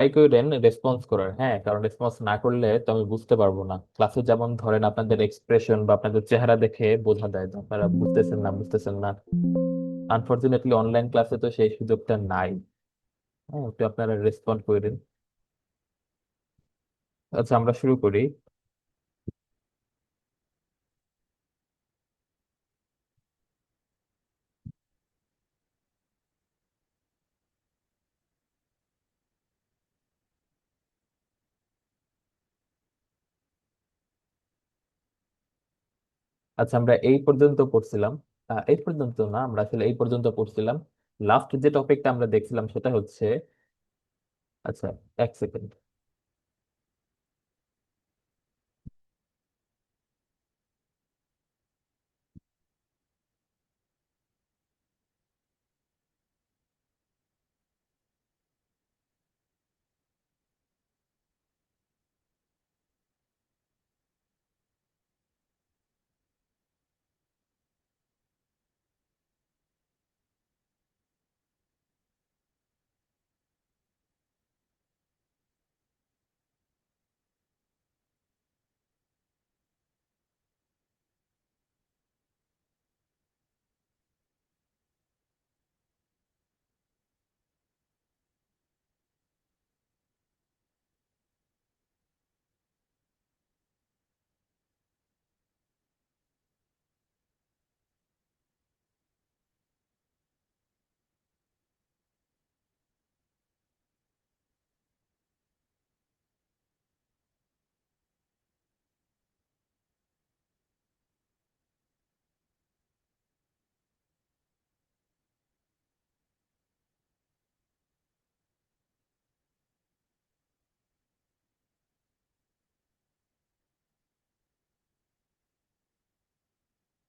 Try করেন response করার, হ্যাঁ, কারণ রেসপন্স না করলে তো আমি বুঝতে পারবো না। ক্লাসে যেমন ধরেন আপনাদের এক্সপ্রেশন বা আপনাদের চেহারা দেখে বোঝা যায় যে আপনারা বুঝতেছেন না। আনফরচুনেটলি অনলাইন ক্লাসে তো সেই সুযোগটা নাই। হ্যাঁ, তো আপনারা রেসপন্ড করেন। আচ্ছা, আমরা শুরু করি। আচ্ছা, আমরা এই পর্যন্ত পড়ছিলাম। এই পর্যন্ত না, আমরা আসলে এই পর্যন্ত পড়ছিলাম। লাস্ট যে টপিকটা আমরা দেখছিলাম সেটা হচ্ছে, আচ্ছা, এক সেকেন্ড।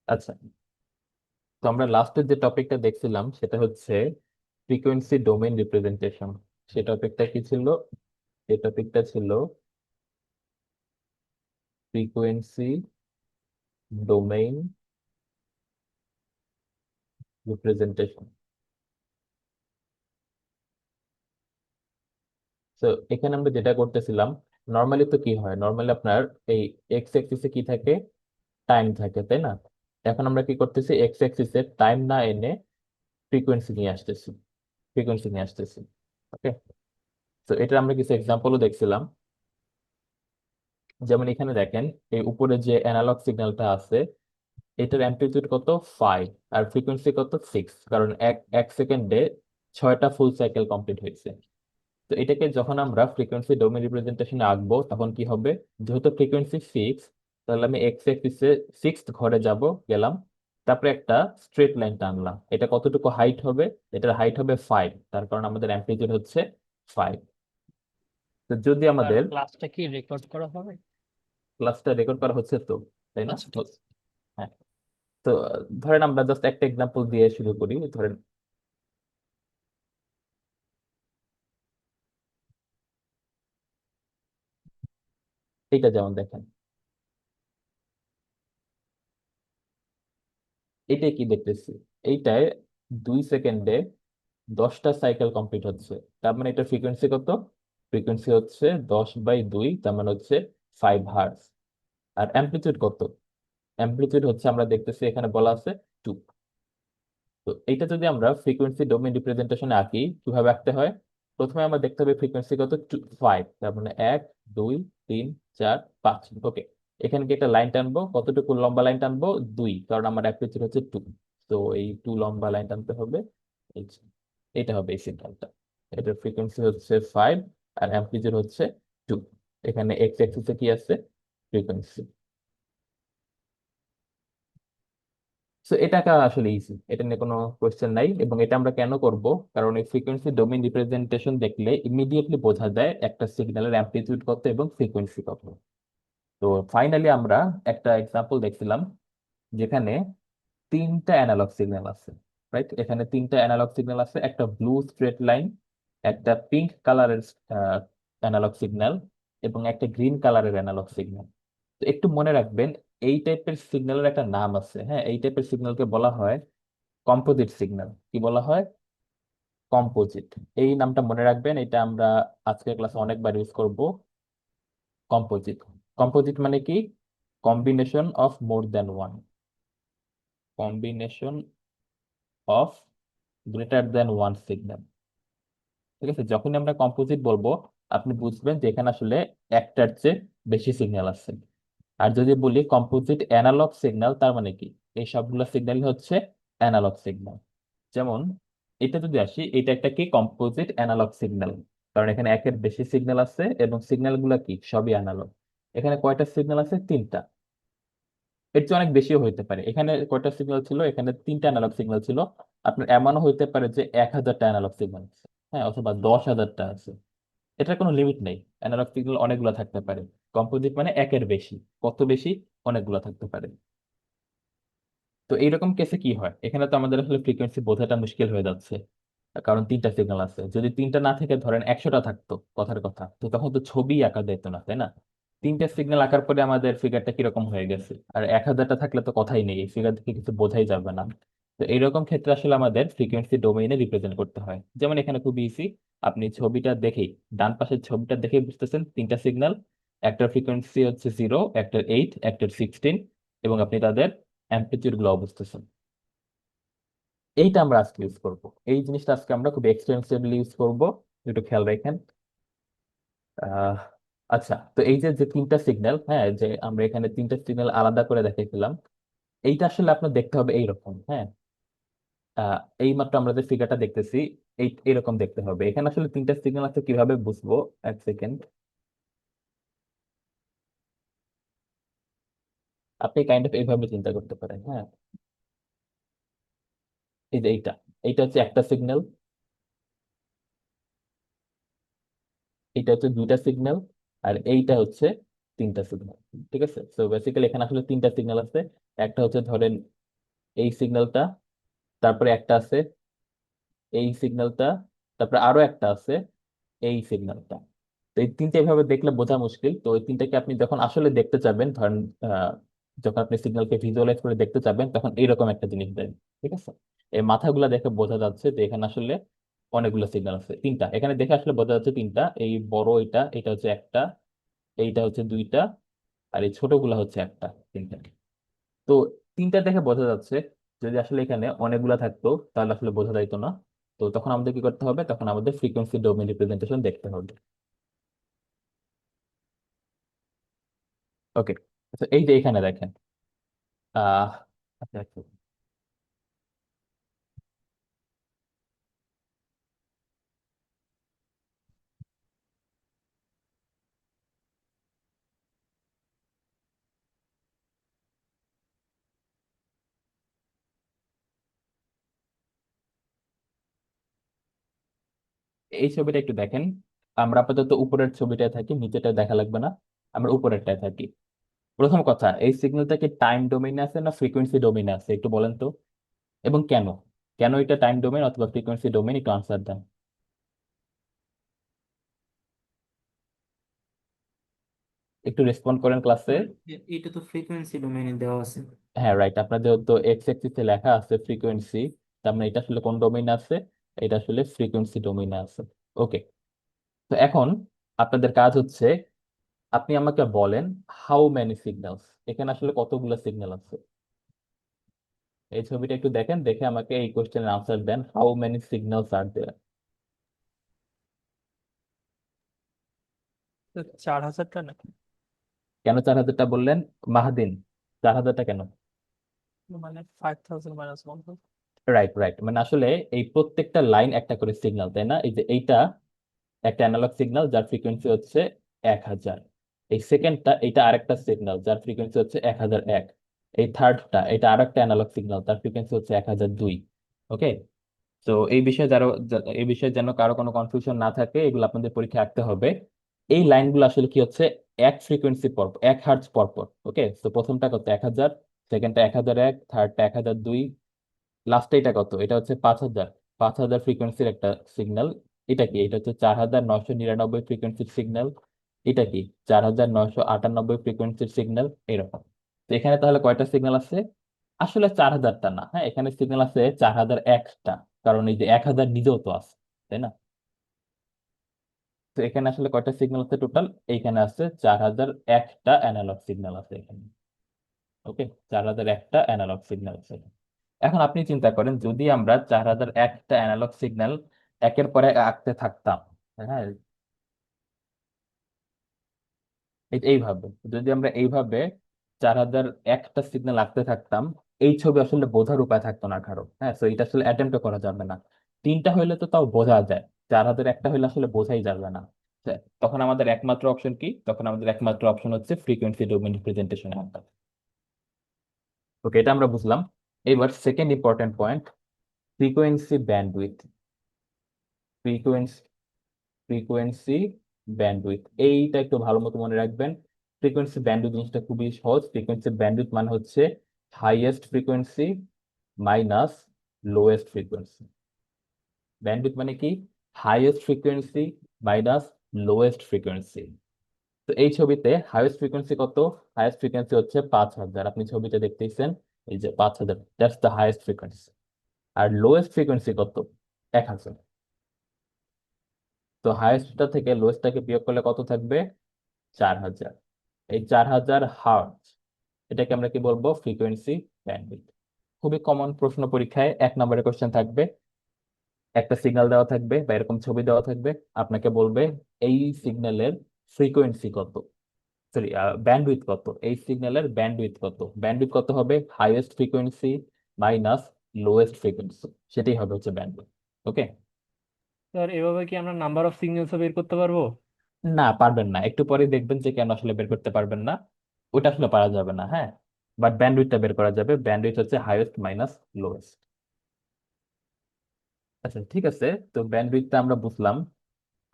আচ্ছা, তো আমরা লাস্টের যে টপিকটা দেখছিলাম সেটা হচ্ছে ফ্রিকোয়েন্সি ডোমেইন রিপ্রেজেন্টেশন। সে টপিকটা কি ছিল? সে টপিকটা ছিল ফ্রিকোয়েন্সি ডোমেইন রিপ্রেজেন্টেশন। তো এখানে আমরা যেটা করতেছিলাম, নর্মালি তো কি হয়, নর্মালি আপনার এই এক্স অ্যাক্সিসে কি থাকে, টাইম থাকে, তাই না? এখন আমরা কি করতেছি, এক্স অ্যাক্সিসে টাইম না এনে ফ্রিকোয়েন্সি নিয়ে আসতেছি। ওকে, তো এটা আমরা কিছু এক্সাম্পলও দেখছিলাম। যেমন এখানে দেখেন, এই উপরে যে অ্যানালগ সিগন্যালটা আছে, এটার অ্যামপ্লিটিউড কত, 5, আর ফ্রিকোয়েন্সি কত, 6, কারণ এক এক সেকেন্ডে 6টা ফুল সাইকেল কমপ্লিট হয়েছে। তো এটাকে যখন আমরা ফ্রিকোয়েন্সি ডোমেইন রিপ্রেজেন্টেশনে আঁকবো তখন কি হবে, যেহেতু ফ্রিকোয়েন্সি 6, তাহলে আমি এক্স অ্যাক্সিসে 6th ঘরে গেলাম, তারপরে একটা স্ট্রেট লাইন টানলাম। এটা কতটুকু হাইট হবে? এটার হাইট হবে 5, তার কারণ আমাদের অ্যামপ্লিটিউড হচ্ছে 5। তো যদি আর আমাদের ক্লাসটা কি রেকর্ড করা হবে? ক্লাসটা রেকর্ড করা হচ্ছে তো, তাই না? আচ্ছা, ঠিক আছে। হ্যাঁ। তো ধরেন আমরা জাস্ট একটা এক্সাম্পল দিয়ে শুরু করি। ধরেন এইটা যেমন দেখেন, এইটাই কি দেখতেছি, এইটায় 2 সেকেন্ডে 10টা সাইকেল কমপ্লিট হচ্ছে। তার মানে এটা ফ্রিকোয়েন্সি কত? ফ্রিকোয়েন্সি হচ্ছে 10/2, তার মানে হচ্ছে 5 হার্টজ। আর অ্যামপ্লিটিউড কত? অ্যামপ্লিটিউড হচ্ছে, আমরা দেখতেছি এখানে বলা আছে 2। তো এইটা যদি আমরা ফ্রিকোয়েন্সি ডোমেইন রিপ্রেজেন্টেশনে আঁকি, কিভাবে আঁকতে হয়? প্রথমে আমরা দেখতে হবে ফ্রিকোয়েন্সি কত, 5, তার মানে 1 2 3 4 5। ওকে, এখানে কি একটা লাইন টানবো, কতটুকু লম্বা লাইন টানবো, 2, কারণ আমার অ্যাপারচার হচ্ছে 2। তো এই 2 লম্বা লাইন টানতে হবে। এই যে, এটা হবে এই সিগন্যালটা। এটার ফ্রিকোয়েন্সি হচ্ছে 5, আর অ্যাম্প্লিটিউড হচ্ছে 2। এখানে এক্স অ্যাক্সিসে কি আছে, ফ্রিকোয়েন্সি। সো এটা আসলে ইজি, এটা নিয়ে কোনো কোয়েশ্চেন নাই। এবং এটা আমরা কেন করব, কারণ এই ফ্রিকোয়েন্সি ডোমেইন রিপ্রেজেন্টেশন দেখলে ইমিডিয়েটলি বোঝা যায় একটা সিগন্যালের অ্যামপ্লিটিউড কত এবং ফ্রিকোয়েন্সি কত। তো ফাইনালি আমরা একটা এক্সাম্পল দেখছিলাম যেখানে 3টা অ্যানালগ সিগন্যাল আছে। রাইট, এখানে 3টা অ্যানালগ সিগন্যাল আছে, একটা ব্লু স্ট্রেট লাইন, একটা পিঙ্ক কালারের অ্যানালগ সিগন্যাল, এবং একটা গ্রিন কালারের অ্যানালগ সিগন্যাল। তো একটু মনে রাখবেন, এই টাইপের সিগন্যালের একটা নাম আছে। হ্যাঁ, এই টাইপের সিগন্যালকে বলা হয় কম্পোজিট সিগন্যাল। কি বলা হয়? কম্পোজিট, এই নামটা মনে রাখবেন, এটা আমরা আজকের ক্লাসে অনেকবার ইউজ করব। কম্পোজিট, কম্পোজিট মানে কি? Combination of more than one, combination of greater than one signal. ঠিক আছে, যখনই আমরা কম্পোজিট বলবো আপনি বুঝবেন যে এখানে আসলে একটার চেয়ে বেশি সিগন্যাল আছে। আর যদি বলি কম্পোজিট অ্যানালগ সিগন্যাল, তার মানে কি? এই সবগুলো সিগন্যাল হচ্ছে অ্যানালগ সিগন্যাল। যেমন এটা যদি আসি, এটা একটা কি কম্পোজিট অ্যানালগ সিগন্যাল, কারণ এখানে একের বেশি সিগন্যাল আছে এবং সিগন্যাল গুলা কি সবই অ্যানালগ। এখানে কয়টা সিগন্যাল আছে? তিনটা। এর চেয়ে অনেক বেশিও হইতে পারে। এখানে কয়টা সিগন্যাল ছিল? এখানে তিনটা অ্যানালগ সিগন্যাল ছিল। আপনার এমনও হইতে পারে যে 1,000টা অ্যানালগ সিগন্যাল আছে, হ্যাঁ, অথবা 10,000টা আছে। এটার কোনো লিমিট নেই, অ্যানালগ সিগন্যাল অনেকগুলো থাকতে পারে। কম্পোজিট মানে একের বেশি। কত বেশি? অনেকগুলো থাকতে পারে। তো এইরকম কেসে কি হয়? এখানে তো আমাদের আসলে ফ্রিকোয়েন্সি বোঝাটা মুশকিল হয়ে যাচ্ছে, কারণ তিনটা সিগন্যাল আছে। যদি তিনটা না থেকে ধরেন 100টা থাকতো, কথার কথা, তো তখন তো ছবি আঁকা যেত না, তাই না? তিনটা সিগন্যাল আঁকার পরে আমাদের ফিগারটা কিরকম হয়ে গেছে। আর 1,000টা থাকলে তো কথাই নেই, এই ফিগার থেকে কিছু বোঝাই যাবে না। তো এইরকম ক্ষেত্রে আসলে আমাদের ফ্রিকোয়েন্সি ডোমেইনে রিপ্রেজেন্ট করতে হয়। যেমন এখানে খুব ইজি, আপনি ছবিটা দেখেই, ডান পাশের ছবিটা দেখেই বুঝতেছেন তিনটা সিগন্যাল। একটার ফ্রিকোয়েন্সি হচ্ছে 0, একটার 8, একটার 16, এবং আপনি তাদের অ্যামপ্লিটিউড গুলো বুঝতেছেন। এইটা আমরা আজকে ইউজ করব, এই জিনিসটা আজকে আমরা খুব এক্সটেন্সিভলি ইউজ করব, একটু খেয়াল রাখেন। আহ আচ্ছা, তো এই যে যে তিনটা সিগন্যাল, হ্যাঁ, যে আমরা এখানে তিনটা সিগন্যাল আলাদা করে দেখাইছিলাম, এইটা আসলে আপনার দেখতে হবে এইরকম, হ্যাঁ। এই মাত্র আমরা যে ফিগারটা দেখতেছি, এইরকম দেখতে হবে। এখানে আসলে তিনটা সিগন্যাল আছে, কিভাবে বুঝবো? এক সেকেন্ড। আপনি কাইন্ড অফ এইভাবে চিন্তা করতে পারেন, হ্যাঁ। এই যে এইটা, এইটা হচ্ছে একটা সিগন্যাল, এইটা হচ্ছে দুইটা সিগন্যাল, আর এইটা হচ্ছে তিনটা সিগন্যাল। ঠিক আছে, তো বেসিক্যালি এখানে আসলে তিনটা সিগন্যাল আছে। একটা হচ্ছে ধরেন এই সিগন্যালটা, তারপরে একটা আছে এই সিগন্যালটা, তারপরে আরো একটা আছে এই সিগন্যালটা। তো এই তিনটা এভাবে দেখলে বোঝা মুশকিল। তো এই তিনটাকে আপনি যখন আসলে দেখতে চাবেন, ধরেন যখন আপনি সিগন্যালকে ভিজুয়ালাইজ করে দেখতে চাবেন, তখন এইরকম একটা জিনিস দেন। ঠিক আছে, এই মাথাগুলা দেখে বোঝা যাচ্ছে যে এখানে আসলে অনেকগুলো সিগন্যাল আছে। তিনটা এখানে দেখে আসলে বোঝা যাচ্ছে তিনটা। এই বড় এটা, এটা হচ্ছে একটা, এইটা হচ্ছে দুইটা, আর এই ছোটগুলা হচ্ছে একটা, তিনটা। তো তিনটা দেখে বোঝা যাচ্ছে। যদি আসলে এখানে অনেকগুলা থাকতো তাহলে আসলে বোঝা যাইতো না। তো তখন আমাদের কি করতে হবে? তখন আমাদের ফ্রিকোয়েন্সি ডোমেন রিপ্রেজেন্টেশন দেখতে হবে। ওকে, তো এই যে এখানে দেখেন, আহ আচ্ছা আচ্ছা, এই ছবিটা একটু দেখেন। আমরা আপাতত উপরের ছবিটায় থাকি, নিচেটা দেখা লাগবে না, আমরা উপরেরটায় থাকি। প্রথম কথা, এই সিগন্যালটা কি টাইম ডোমেইনে আছে না ফ্রিকোয়েন্সি ডোমেইনে আছে একটু বলেন তো, এবং কেন? কেন এটা টাইম ডোমেইন অথবা ফ্রিকোয়েন্সি ডোমেইন, একটু আনসার দেন। একটু রেসপন্ড করেন ক্লাসে। এটা তো ফ্রিকোয়েন্সি ডোমেইনে দেওয়া আছে। হ্যাঁ, রাইট, আপনাদের তো এক্স অ্যাক্সিসে লেখা আছে ফ্রিকোয়েন্সি, তার মানে এটা আসলে কোন ডোমেইনে আছে? এটা আসলে ফ্রিকোয়েন্সি ডোমেইনে আছে। ওকে, তো এখন আপনাদের কাজ হচ্ছে, আপনি আমাকে বলেন হাউ মেনি সিগন্যালস, এখানে আসলে কতগুলো সিগন্যাল আছে। এই ছবিটা একটু দেখেন, দেখে আমাকে এই কোশ্চেনের আনসার দেন, how many signals are there. তো 4,000টা নাকি? কেন 4,000টা বললেন মাহাদিন? 4,000টা কেন? মানে 5,000 - 1. রাইট রাইট, মানে আসলে এই প্রত্যেকটা লাইন একটা করে সিগন্যাল, তাই না? এই যে এইটা একটা অ্যানালগ সিগন্যাল যার ফ্রিকোয়েন্সি হচ্ছে 1,000। এই সেকেন্ডটা, এটা আরেকটা সিগন্যাল যার ফ্রিকোয়েন্সি হচ্ছে 1,001। এই থার্ডটা, এটা আরেকটা অ্যানালগ সিগন্যাল, তার ফ্রিকোয়েন্সি হচ্ছে 1,002। ওকে, তো এই বিষয়ে এই বিষয়ে যেন কারো কোনো কনফিউশন না থাকে, এগুলো আপনাদের পরীক্ষায় আঁকতে হবে। এই লাইনগুলো আসলে কি হচ্ছে? এক ফ্রিকোয়েন্সি পর, 1 হার্টজ পর পর। ওকে, তো প্রথমটা কত? 1,000, সেকেন্ডটা 1,001, থার্ডটা 1,002, লাস্টে এটা কত? এটা হচ্ছে 5,000। 5,000 ফ্রিকোয়েন্সির একটা সিগন্যাল। এটা কি? এটা হচ্ছে 4,999 ফ্রিকোয়েন্সির সিগন্যাল। এটা কি? 4,998 ফ্রিকোয়েন্সির সিগন্যাল, এরকম। তো এখানে তাহলে কয়টা সিগন্যাল আছে? আসলে 4,000টা না, হ্যাঁ, এখানে সিগন্যাল আছে 4,001টা, কারণ এই যে 1,000 নিজেও তো আছে। তাই না? তো এখানে আসলে কয়টা সিগন্যাল আছে টোটাল? এইখানে আছে 4001টা অ্যানালগ সিগন্যাল আছে এখানে। ওকে, 4001টা অ্যানালগ সিগন্যাল আছে। এখন আপনি চিন্তা করেন, যদি আমরা 4001টা অ্যানালগ সিগন্যাল একের পরে এক আঁকতে থাকতাম, হ্যাঁ, এইভাবে যদি আমরা এইভাবে 4001টা সিগন্যাল আঁকতে থাকতাম, এই ছবি আসলে বোঝার উপায় থাকতো না কারো। হ্যাঁ, তো এটা আসলে অ্যাটেম্প্ট করা যাবে না। তিনটা হইলে তো তাও বোঝা যায়, 4001টা হইলে আসলে বোঝাই যাবে না। তখন আমাদের একমাত্র অপশন কি? তখন আমাদের একমাত্র অপশন হচ্ছে ফ্রিকোয়েন্সি ডোমেন রিপ্রেজেন্টেশন আঁকা। ওকে, এটা আমরা বুঝলাম। এবার second important point, frequency bandwidth. Frequency frequency bandwidth, এইটা একটু ভালো মতো মনে রাখবেন। ফ্রিকোয়েন্সি ব্যান্ডউইথ জিনিসটা খুবই সহজ। ফ্রিকোয়েন্সি ব্যান্ডউইথ মানে হচ্ছে highest frequency minus lowest frequency. Bandwidth মানে কি? Highest frequency minus lowest frequency. তো এই ছবিতে হাইয়েস্ট ফ্রিকোয়েন্সি কত? হাইয়েস্ট ফ্রিকোয়েন্সি হচ্ছে 5000, আপনি ছবিতে দেখতেছেন, এই যে 5000, দ্যাটস দ্য হাইয়েস্ট ফ্রিকোয়েন্সি। আর লোয়েস্ট ফ্রিকোয়েন্সি কত? 1000। তো হাইয়েস্টটা থেকে লোয়েস্টটাকে বিয়োগ করলে কত থাকবে? 4000। এই 4000 হার্টজ, এটাকে আমরা কি বলবো? Frequency bandwidth. খুবই কমন প্রশ্ন, পরীক্ষায় 1 নম্বরের কোশ্চেন থাকবে, একটা সিগন্যাল দেওয়া থাকবে বা এরকম ছবি দেওয়া থাকবে, আপনাকে বলবে এই সিগন্যালের ফ্রিকোয়েন্সি কত, সরি ব্যান্ডউইথ কত, এই সিগন্যালের ব্যান্ডউইথ কত। ব্যান্ডউইথ কত হবে? Highest frequency minus lowest frequency, সেটাই হবে হচ্ছে ব্যান্ডউইথ। ওকে। স্যার এভাবে কি আমরা নাম্বার অফ সিগন্যালস বের করতে পারবো? না, পারবেন না, একটু পরে দেখবেন যে কেন আসলে বের করতে পারবেন না। ওটা আসলে পারা যাবে না, হ্যাঁ। বাট ব্যান্ডউইথটা বের করা যাবে। ব্যান্ডউইথ হচ্ছে হাইয়েস্ট মাইনাস লোয়েস্ট। আচ্ছা, ঠিক আছে। তো ব্যান্ডউইথটা আমরা বুঝলাম।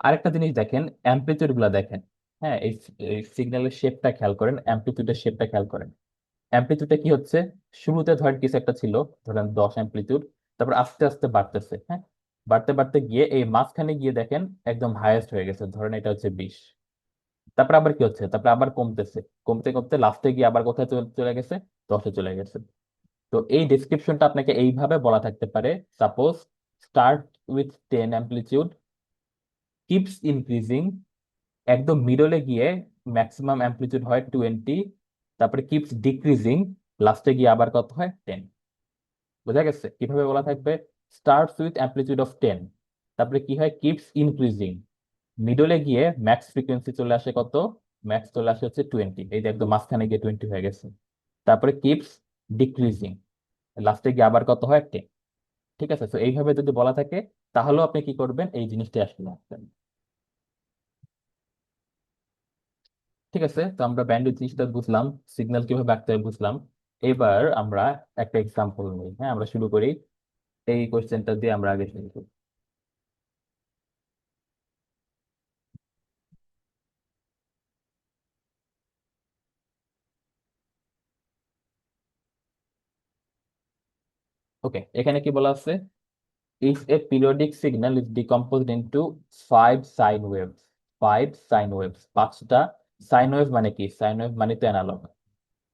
আরেকটা জিনিস দেখেন, অ্যামপ্লিটিউড গুলা দেখেন। হ্যাঁ, এই সিগন্যালের শেপটা খেয়াল করেন, অ্যামপ্লিটিউডের শেপটা খেয়াল করেন। অ্যামপ্লিটিউডটা কি হচ্ছে? শুরুতে ধরেন কিছু একটা ছিল, ধরেন 10 অ্যামপ্লিটিউড, তারপর আস্তে আস্তে বাড়তেছে, হ্যাঁ। বাড়তে বাড়তে গিয়ে এই মাঝখানে গিয়ে দেখেন একদম হাইয়েস্ট হয়ে গেছে, ধরেন এটা হচ্ছে 20। তারপর আবার কি হচ্ছে? তারপর আবার কমতেছে, কমতে কমতে লাস্টে গিয়ে আবার কোথায় চলে গেছে? 10-এ চলে গেছে। তো এই ডেসক্রিপশনটা আপনাকে এইভাবে বলা থাকতে পারে, suppose start with 10 amplitude, keeps increasing, একদম মিডলে গিয়ে ম্যাক্সিমাম অ্যামপ্লিটিউড হয় 20, তারপরে কিপস ডিক্রিজিং, লাস্টে গিয়ে আবার কত হয়? 10। বোঝা গেছে কিভাবে বলা থাকবে? স্টার্টস উইথ অ্যামপ্লিটিউড অফ 10, তারপরে কি হয়? কিপস ইনক্রিজিং, মিডলে গিয়ে ম্যাক্স ফ্রিকোয়েন্সি চলে আসে কত? ম্যাক্স চলে আসে হচ্ছে 20, এই যে একদম মাঝখানে গিয়ে 20 হয়ে গেছে। তারপরে কিপস ডিক্রিজিং, লাস্টে গিয়ে আবার কত হয়? 10। ঠিক আছে, তো এইভাবে যদি বলা থাকে, তাহলেও আপনি কি করবেন? এই জিনিসটা আসলে আসবেন। ঠিক আছে, তো আমরা ব্যান্ডউইথ জিনিসটা বুঝলাম, সিগন্যাল কিভাবে আঁকতে হয় বুঝলাম। এবার আমরা একটা এক্সাম্পল নিই। হ্যাঁ, আমরা শুরু করি। এই কোশ্চেনটা দিয়ে আমরা আগে শুরু করি। ওকে, এখানে কি বলা আছে? If a periodic signal is decomposed into 5 sine waves, 5 sine waves, 5টা সাইন ওয়েভ মানে কি? সাইন ওয়েভ মানে তো অ্যানালগ।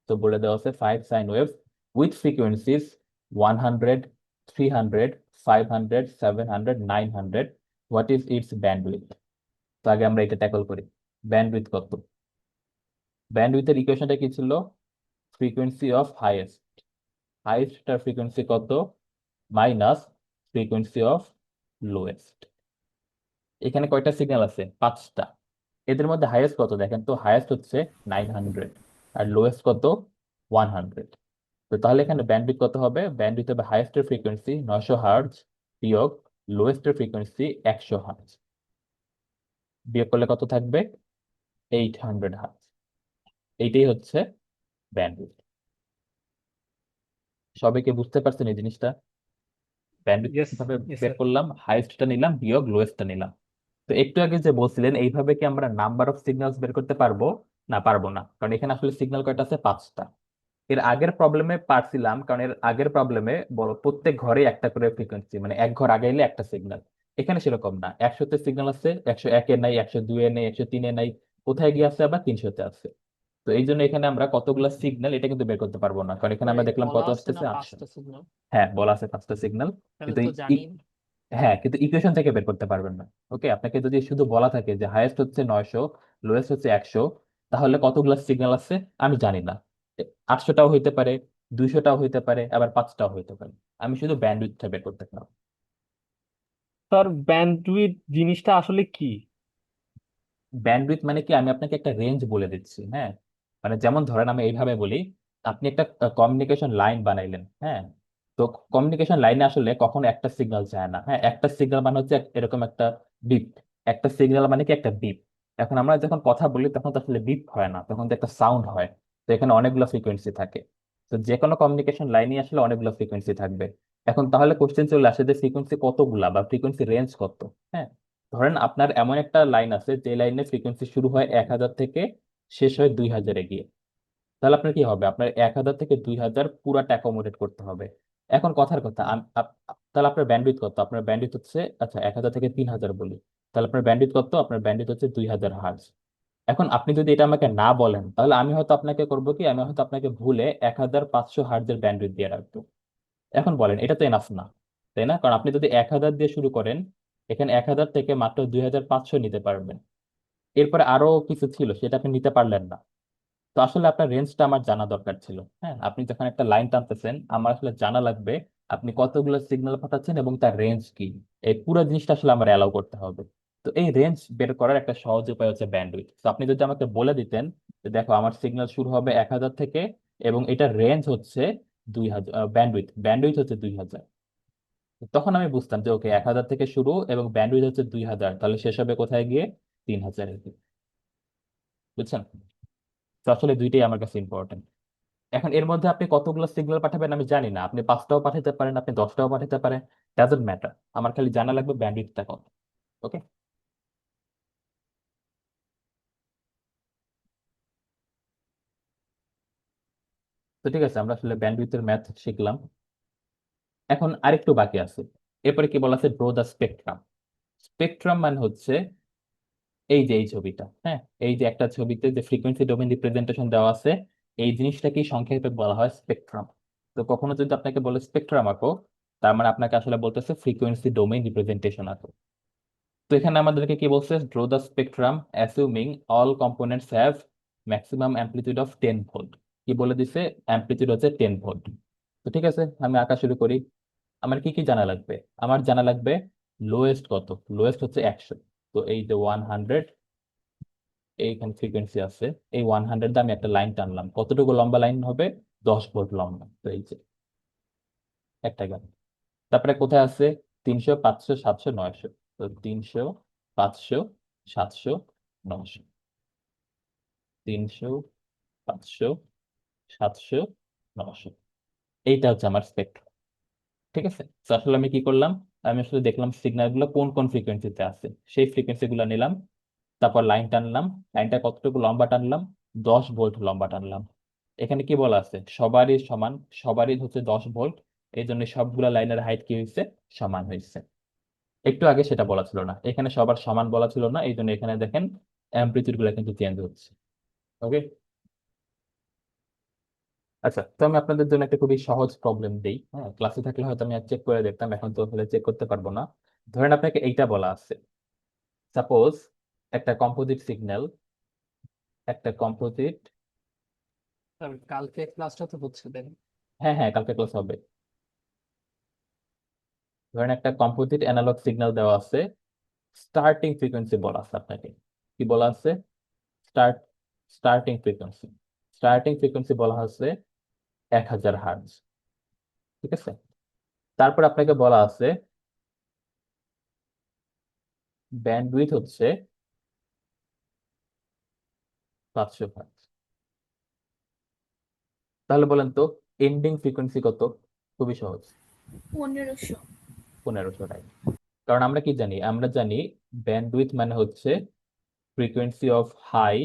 তো বলে দেওয়া আছে 5 sine waves with frequencies 100, 300, 500, 700, 900, what is its bandwidth? তো আগে আমরা এটা ট্যাকল করি। ব্যান্ডউইথ কত? ব্যান্ডউইথের ইকুয়েশনটা কি ছিল? ফ্রিকোয়েন্সি অফ হাইয়েস্ট, হাইয়েস্টটার ফ্রিকোয়েন্সি কত মাইনাস ফ্রিকোয়েন্সি অফ লোয়েস্ট। এখানে কয়টা সিগন্যাল আছে? 5টা। এদের মধ্যে হাইয়েস্ট কত দেখেন তো? হাইয়েস্ট হচ্ছে 900, আর লোয়েস্ট কত? 100। তো তাহলে এখানে ব্যান্ডউইথ কত হবে? ব্যান্ডউইথ হবে হাইয়েস্টের ফ্রিকোয়েন্সি 900 হার্টজ বিয়োগ লোয়েস্টের ফ্রিকোয়েন্সি 100 হার্টজ, বিয়োগ করলে কত থাকবে? 800 হার্টজ। এইটাই হচ্ছে ব্যান্ডউইথ। সবাইকে বুঝতে পারছেন এই জিনিসটা? ব্যান্ডউইথ ইয়েস, কিভাবে ইয়েস বের স্যার। করলাম? হাইয়েস্টটা নিলাম বিয়োগ লোয়েস্টটা নিলাম। তো একটু আগে যে বলছিলেন, এইভাবে কি আমরা নাম্বার অফ সিগন্যালস বের করতে পারবো? না, পারবো না, কারণ এখানে আসলে সিগন্যাল কয়টা আছে? 5টা। এর আগের প্রবলেমে পারছিলাম, কারণ এর আগের প্রবলেমে বড় প্রত্যেক ঘরে একটা করে ফ্রিকোয়েন্সি, মানে এক ঘর আগাইলে একটা সিগন্যাল। এখানে সেরকম না, 100তে সিগন্যাল আছে, 101-এ নাই, 102-এ নেই, 103-এ নাই, কোথায় গিয়ে আছে? আবার 300-তে আছে। তো এই জন্য এখানে আমরা কতগুলো সিগন্যাল এটা কিন্তু বের করতে পারবো না, কারণ এখানে স্যার আমরা এই দেখলাম বলা কত আছে না আসতেছে? 800। 5টা সিগন্যাল, হ্যাঁ, বলা আছে 5টা সিগন্যাল, তাহলে কিন্তু তো জানি। হ্যাঁ, কিন্তু ইকুয়েশন থেকে বের করতে পারবেন না। ওকে, আপনাকে যদি শুধু বলা থাকে যে হাইয়েস্ট হচ্ছে 900, লোয়েস্ট হচ্ছে 100, তাহলে কতগুলো সিগন্যাল আছে আমি জানি না। 800টাও হইতে পারে, 200টাও হইতে পারে, আবার 5টাও হইতে পারে। আমি শুধু ব্যান্ডউইথটা বের করতে পারবো। স্যার ব্যান্ডউইথ জিনিসটা আসলে কি? ব্যান্ডউইথ মানে কি, আমি আপনাকে একটা রেঞ্জ বলে দিচ্ছি। হ্যাঁ, মানে যেমন ধরেন আমি এইভাবে বলি, আপনি একটা কমিউনিকেশন লাইন বানাইলেন। হ্যাঁ, তো কমিউনিকেশন লাইনে আসলে কখনো একটা সিগন্যাল যায় না। হ্যাঁ, একটা সিগন্যাল মানে হচ্ছে এরকম একটা বিপ। একটা সিগন্যাল মানে কি একটা বিপ। এখন আমরা যখন কথা বলি তখন তো আসলে বিপ হয় না, তখন তো একটা সাউন্ড হয়। তো এখানে অনেকগুলো ফ্রিকোয়েন্সি থাকে। তো যে কোনো কমিউনিকেশন লাইনে আসলে অনেকগুলো ফ্রিকোয়েন্সি থাকবে। এখন তাহলে কোশ্চেন চলে আসে যে ফ্রিকোয়েন্সি কতগুলা বা ফ্রিকোয়েন্সি রেঞ্জ কত। হ্যাঁ, ধরেন আপনার এমন একটা লাইন আছে যে লাইনে ফ্রিকোয়েন্সি শুরু হয় 1000 থেকে, শেষ হয় 2000-এ গিয়ে। তাহলে আপনার কি হবে, আপনার 1000 থেকে 2000 পুরাটা অ্যাকোমোডেট করতে হবে। এখন কথার কথা, তাহলে আপনার ব্যান্ডউইথ কত? আপনার ব্যান্ডউইথ হচ্ছে, আচ্ছা 1000 থেকে 3000 বলি, তাহলে আপনার ব্যান্ডউইথ কত? আপনার ব্যান্ডউইথ হচ্ছে 2000 হার্জ। এখন আপনি যদি এটা আমাকে না বলেন, তাহলে আমি হয়তো আপনাকে করবো কি, আমি হয়তো আপনাকে ভুলে 1500 হার্জের ব্যান্ডউইথ দিয়ে রাখবো। এখন বলেন, এটা তো এনাফ না, তাই না? কারণ আপনি যদি 1000 দিয়ে শুরু করেন, এখানে 1000 থেকে মাত্র 2500 নিতে পারবেন। এরপরে আরো কিছু ছিল, সেটা আপনি নিতে পারলেন না। তো আসলে আপনার রেঞ্জটা আমার জানা দরকার ছিল। হ্যাঁ, আপনি যখন একটা লাইন টানতেছেন, আমার আসলে জানা লাগবে আপনি কতগুলো সিগন্যাল পাঠাচ্ছেন এবং তার রেঞ্জ কি। এই পুরো জিনিসটা আসলে আমার অ্যালাউ করতে হবে। তো এই রেঞ্জ বের করার একটা সহজ উপায় হচ্ছে ব্যান্ডউইথ। তো আপনি যদি আমাকে বলে দিতেন যে দেখো আমার সিগন্যাল শুরু হবে 1000 থেকে, এবং এটার রেঞ্জ হচ্ছে 2000, ব্যান্ডউইথ ব্যান্ডউইথ হচ্ছে 2000, তখন আমি বুঝতাম যে ওকে 1000 থেকে শুরু এবং ব্যান্ডউইথ হচ্ছে 2000, তাহলে শেষ হবে কোথায় গিয়ে? 3000 এ গিয়ে। বুঝছেন? তো আসলে দুইটাই আমার কাছে ইম্পর্টেন্ট। এখন এর মধ্যে আপনি কতগুলো সিগন্যাল পাঠাবেন আমি জানি না, আপনি 5টাও পাঠাতে পারেন, আপনি 10টাও পাঠাতে পারেন, ডাজন্ট ম্যাটার। আমার খালি জানা লাগবে ব্যান্ডউইথটা কত। ওকে, তো ঠিক আছে, আমরা আসলে ব্যান্ডউইথের ম্যাথ শিখলাম। এখন আরেকটু বাকি আছে। এরপরে কি বলা আছে? Draw the spectrum. স্পেকট্রাম মানে হচ্ছে এই যে এই ছবিটা। হ্যাঁ, এই যে একটা ছবিতে যে ফ্রিকোয়েন্সি ডোমেন রিপ্রেজেন্টেশন দেওয়া আছে, এই জিনিসটাকেই সংক্ষেপে বলা হয় স্পেকট্রাম। তো কখনো যদি আপনাকে বলে স্পেকট্রাম আঁকো, তার মানে আপনাকে আসলে বলতেছে ফ্রিকোয়েন্সি ডোমেন রিপ্রেজেন্টেশন আঁকো। তো এখানে আমাদেরকে কি বলছে? Draw the spectrum অ্যাসিউমিং all components have maximum amplitude of 10 volt. কি বলে দিছে? অ্যামপ্লিটিউড হচ্ছে 10 ভোল্ট। তো ঠিক আছে, আমি আঁকা শুরু করি। আমার কি কি জানা লাগবে? আমার জানা লাগবে লোয়েস্ট কত। লোয়েস্ট হচ্ছে 100। তো এই যে 100, এইখানে ফ্রিকোয়েন্সি আছে, এই 100 দিয়ে আমি একটা লাইন টানলাম। কতটুকু লম্বা লাইন হবে? 10 ভোল্ট লম্বা। তো এই যে একটা গেল। তারপরে কোথায় আছে? 300, 500, 700, 900। তো 300, 500, 700, 900। 300, 500, 700, 900। এইটা হচ্ছে আমার স্পেক্ট্রাম। ঠিক আছে, তো আসলে আমি কি করলাম, আমি আসলে দেখলাম সিগন্যাল গুলো কোন কোন ফ্রিকোয়েন্সিতে আছে, সেই ফ্রিকোয়েন্সি গুলো নিলাম। তারপর লাইন টানলাম। লাইনটা কতটুকু লম্বা টানলাম? 10 ভোল্ট লম্বা টানলাম। এখানে কি বলা আছে? সবারই সমান, সবারই হচ্ছে 10 ভোল্ট। এই জন্য সবগুলা লাইনের হাইট কি হয়েছে? সমান হয়েছে। একটু আগে সেটা বলা ছিল না, এখানে সবার সমান বলা ছিল না, এই জন্য এখানে দেখেন অ্যাম্প্লিটিউড গুলো কিন্তু চেঞ্জ হচ্ছে। ওকে, আচ্ছা, তো আমি আপনাদের জন্য একটা খুবই সহজ প্রবলেম দেই। হ্যাঁ, ক্লাসে থাকলে হয়তো আমি চেক করে দেখতাম, এখন তো আসলে চেক করতে পারবো না। ধরেন আপনাকে এইটা বলা আছে, সাপোজ একটা কম্পোজিট সিগন্যাল, একটা কম্পোজিট। স্যার কালকে ক্লাসটা তো হচ্ছে দেন। হ্যাঁ হ্যাঁ, কালকে ক্লাস হবে। ধরেন একটা কম্পোজিট অ্যানালগ সিগন্যাল দেওয়া আছে, স্টার্টিং ফ্রিকোয়েন্সি বলা আছে আপনাকে। কি বলা আছে? Start starting frequency. Starting frequency বলা আছে 1000 হার্জ। ঠিক আছে, তারপর আপনাকে বলা আছে ব্যান্ডউইথ হচ্ছে 500 হার্জ। তাহলে বলেন তো এন্ডিং ফ্রিকোয়েন্সি কত? খুবই সহজ, 1500। 1500, রাইট। কারণ আমরা কি জানি? আমরা জানি ব্যান্ডউইথ মানে হচ্ছে frequency of high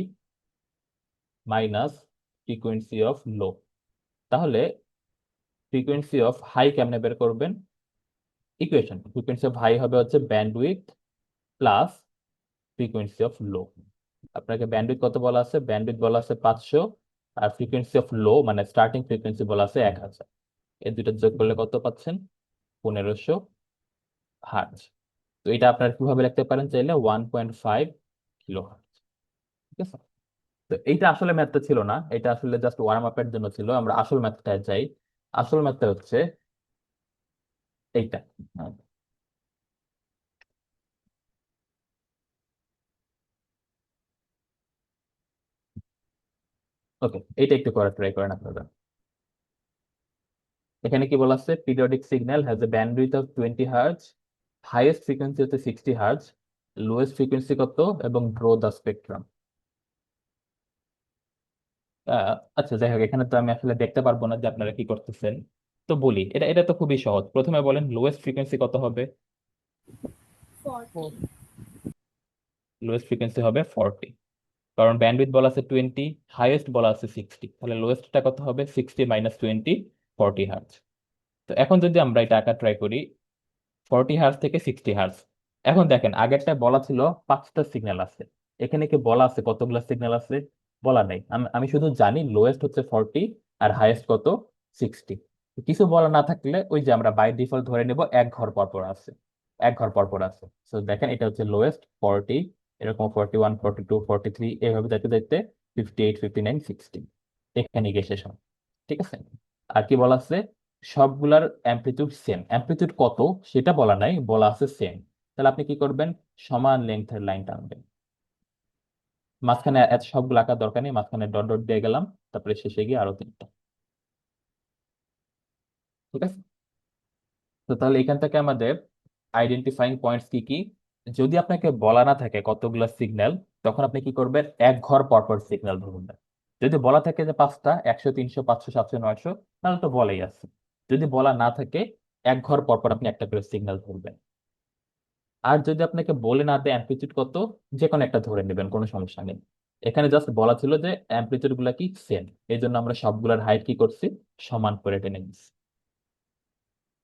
minus frequency of low. তাহলে ফ্রিকোয়েন্সি অফ হাই কেমনে বের করবেন? ইকুয়েশন, ফ্রিকোয়েন্সি অফ হাই হবে হচ্ছে ব্যান্ডউইথ প্লাস ফ্রিকোয়েন্সি অফ লো। আপনাকে ব্যান্ডউইথ কত বলা আছে? ব্যান্ডউইথ বলা আছে 500, আর ফ্রিকোয়েন্সি অফ লো মানে স্টার্টিং ফ্রিকোয়েন্সি বলা আছে 1000। এই দুটো যোগ করলে কত পাচ্ছেন? 1500। হার্জ। তো এটা আপনারা কিভাবে লিখতে পারেন চাইলে 1.5 কিলো হার্জ। ঠিক আছে, তো এইটা আসলে ম্যাথটা ছিল না, এটা আসলে জাস্ট ওয়ার্ম আপের জন্য ছিল। আমরা আসল ম্যাথটায় যাই। আসল ম্যাথটা হচ্ছে এইটা। ওকে, এইটা একটু করার ট্রাই করেন আপনারা। এখানে কি বলা আছে, periodic signal has a bandwidth of 20 hertz, highest frequency হচ্ছে 60 হার্জ, লোয়েস্ট ফ্রিকোয়েন্সি কত, এবং ড্র দ্য স্পেকট্রাম। আচ্ছা যাই হোক, এখানে তো আমি আসলে দেখতে পারবো না যে আপনারা কি করতেছেন। তো বলি, এটা এটা তো খুবই সহজ। প্রথমে বলেন লোয়েস্ট ফ্রিকোয়েন্সি কত হবে। 40. লোয়েস্ট ফ্রিকোয়েন্সি হবে 40, কারণ ব্যান্ডউইথ বলা আছে 20, হাইয়েস্ট বলা আছে 60, তাহলে লোয়েস্টটা কত হবে, 60 - 20, 40 হার্জ। তো এখন যদি আমরা এটা আঁকা ট্রাই করি, 40 হার্জ থেকে 60 হার্জ। এখন দেখেন আগেরটা বলা ছিল 5টা সিগন্যাল আছে, এখানে কি বলা আছে কতগুলো সিগন্যাল আছে, বলা নাই। আমি আমি শুধু জানি লোয়েস্ট হচ্ছে 40 আর হাইয়েস্ট কত, 60। কিছু বলা না থাকলে ওই যে আমরা বাই ডিফল্ট ধরে নেব এক ঘর পর পর আছে, এক ঘর পর পর আছে। তো দেখেন এটা হচ্ছে লোয়েস্ট 40, এরকম 41, 42, 43, এইভাবে যাইতে যাইতে 58, 59, 60, এখানে গিয়ে শেষ হয়। ঠিক আছে, আর কি বলা আছে, সবগুলার অ্যামপ্লিটিউড সেম। অ্যামপ্লিটিউড কত সেটা বলা নাই, বলা আছে সেম। তাহলে আপনি কি করবেন, সমান লেন্থের লাইন টানবেন। মাঝখানে এত সবগুলো আঁকার দরকার নেই, মাঝখানে ডট ডট দিয়ে গেলাম, তারপরে শেষে গিয়ে আরো 3টা। ঠিক আছে, তো তাহলে এখান থেকে আমাদের আইডেন্টিফাইং পয়েন্টস কি কি। যদি আপনাকে বলা না থাকে কতগুলো সিগন্যাল, তখন আপনি কি করবেন, এক ঘর পর পর সিগন্যাল ধরবেন। যদি বলা থাকে যে 5টা, 100, 300, 500, 700, 900, তাহলে তো বলাই আছে। যদি বলা না থাকে, এক ঘর পর পর আপনি একটা করে সিগন্যাল ধরবেন। আর যদি আপনাকে বলে না দেয় অ্যামপ্লিটিউড কত, যে কোনো একটা ধরে নেবেন, কোনো সমস্যা নেই। এখানে জাস্ট বলা ছিল যে অ্যামপ্লিটিউড গুলা কি সেম, এই জন্য আমরা সবগুলোর হাইট কি করছি, সমান করে টেনে নিচ্ছি।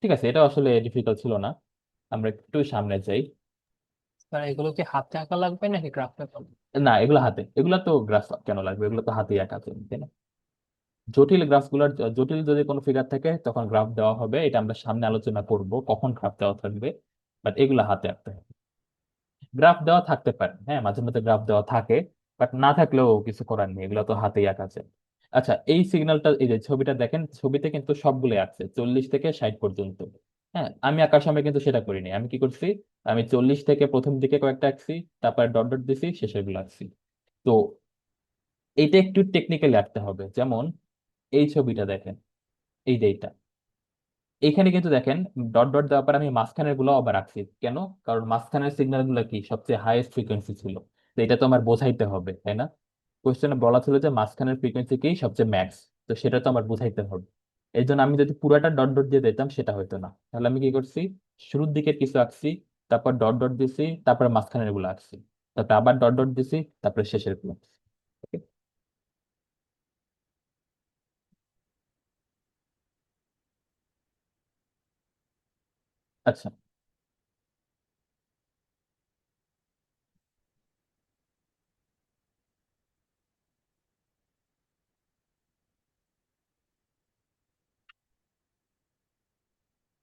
ঠিক আছে, এটা আসলে ডিফিকাল্ট ছিল না। আমরা একটু সামনে যাই। স্যার এগুলো কি হাতে আঁকা লাগবে নাকি গ্রাফ পেপার? না, এগুলো হাতে, এগুলো তো গ্রাফ কেন লাগবে, এগুলো তো হাতেই আঁকা আছে, তাই না? জটিল গ্রাফগুলোর, জটিল যদি কোনো ফিগার থাকে তখন গ্রাফ দেওয়া হবে, এটা আমরা সামনে আলোচনা করব কখন গ্রাফ দেওয়া থাকবে। বাট এগুলো হাতে আঁকতে হবে। গ্রাফ দেওয়া থাকতে পারে, হ্যাঁ, মাঝে মধ্যে গ্রাফ দেওয়া থাকে, বাট না থাকলেও কিছু করার নেই, এগুলো তো হাতেই আঁকা আছে। আচ্ছা, এই সিগন্যালটা, এই যে ছবিটা দেখেন, ছবিতে কিন্তু সবগুলো আছে 40 থেকে 60 পর্যন্ত। হ্যাঁ, আমি আঁকার সময় কিন্তু সেটা করিনি। আমি কি করছি, আমি 40 থেকে প্রথম দিকে কয়েকটা আঁকছি, তারপর ডট ডট দিছি, শেষের গুলো আঁকছি। তো এইটা একটু টেকনিক্যালি আঁকতে হবে। যেমন এই ছবিটা দেখেন, এই যে এইটা, এখানে কিন্তু দেখেন ডট ডট দেওয়ার পর আমি মাঝখানের গুলো আবার রাখছি কেন, কারণ মাঝখানের সিগন্যাল গুলো কি সবচেয়ে হাইয়েস্ট ফ্রিকোয়েন্সি ছিল। তো এটা তো আমার বোঝাইতে হবে, তাই না? কোয়েশ্চেনে বলা ছিল যে মাঝখানের ফ্রিকোয়েন্সি কি সবচেয়ে ম্যাক্স, তো সেটা তো আমার বোঝাইতে হবে। এই জন্য আমি যদি পুরাটা ডট ডট দিয়ে দিতাম সেটা হতো না। তাহলে আমি কি করছি, শুরুর দিকে কিছু আঁকছি, তারপর ডট ডট দিছি, তারপর মাঝখানের গুলো আঁকছি, তারপর আবার ডট ডট দিছি, তারপরে শেষের গুলো আঁকছি। Okay? আচ্ছা,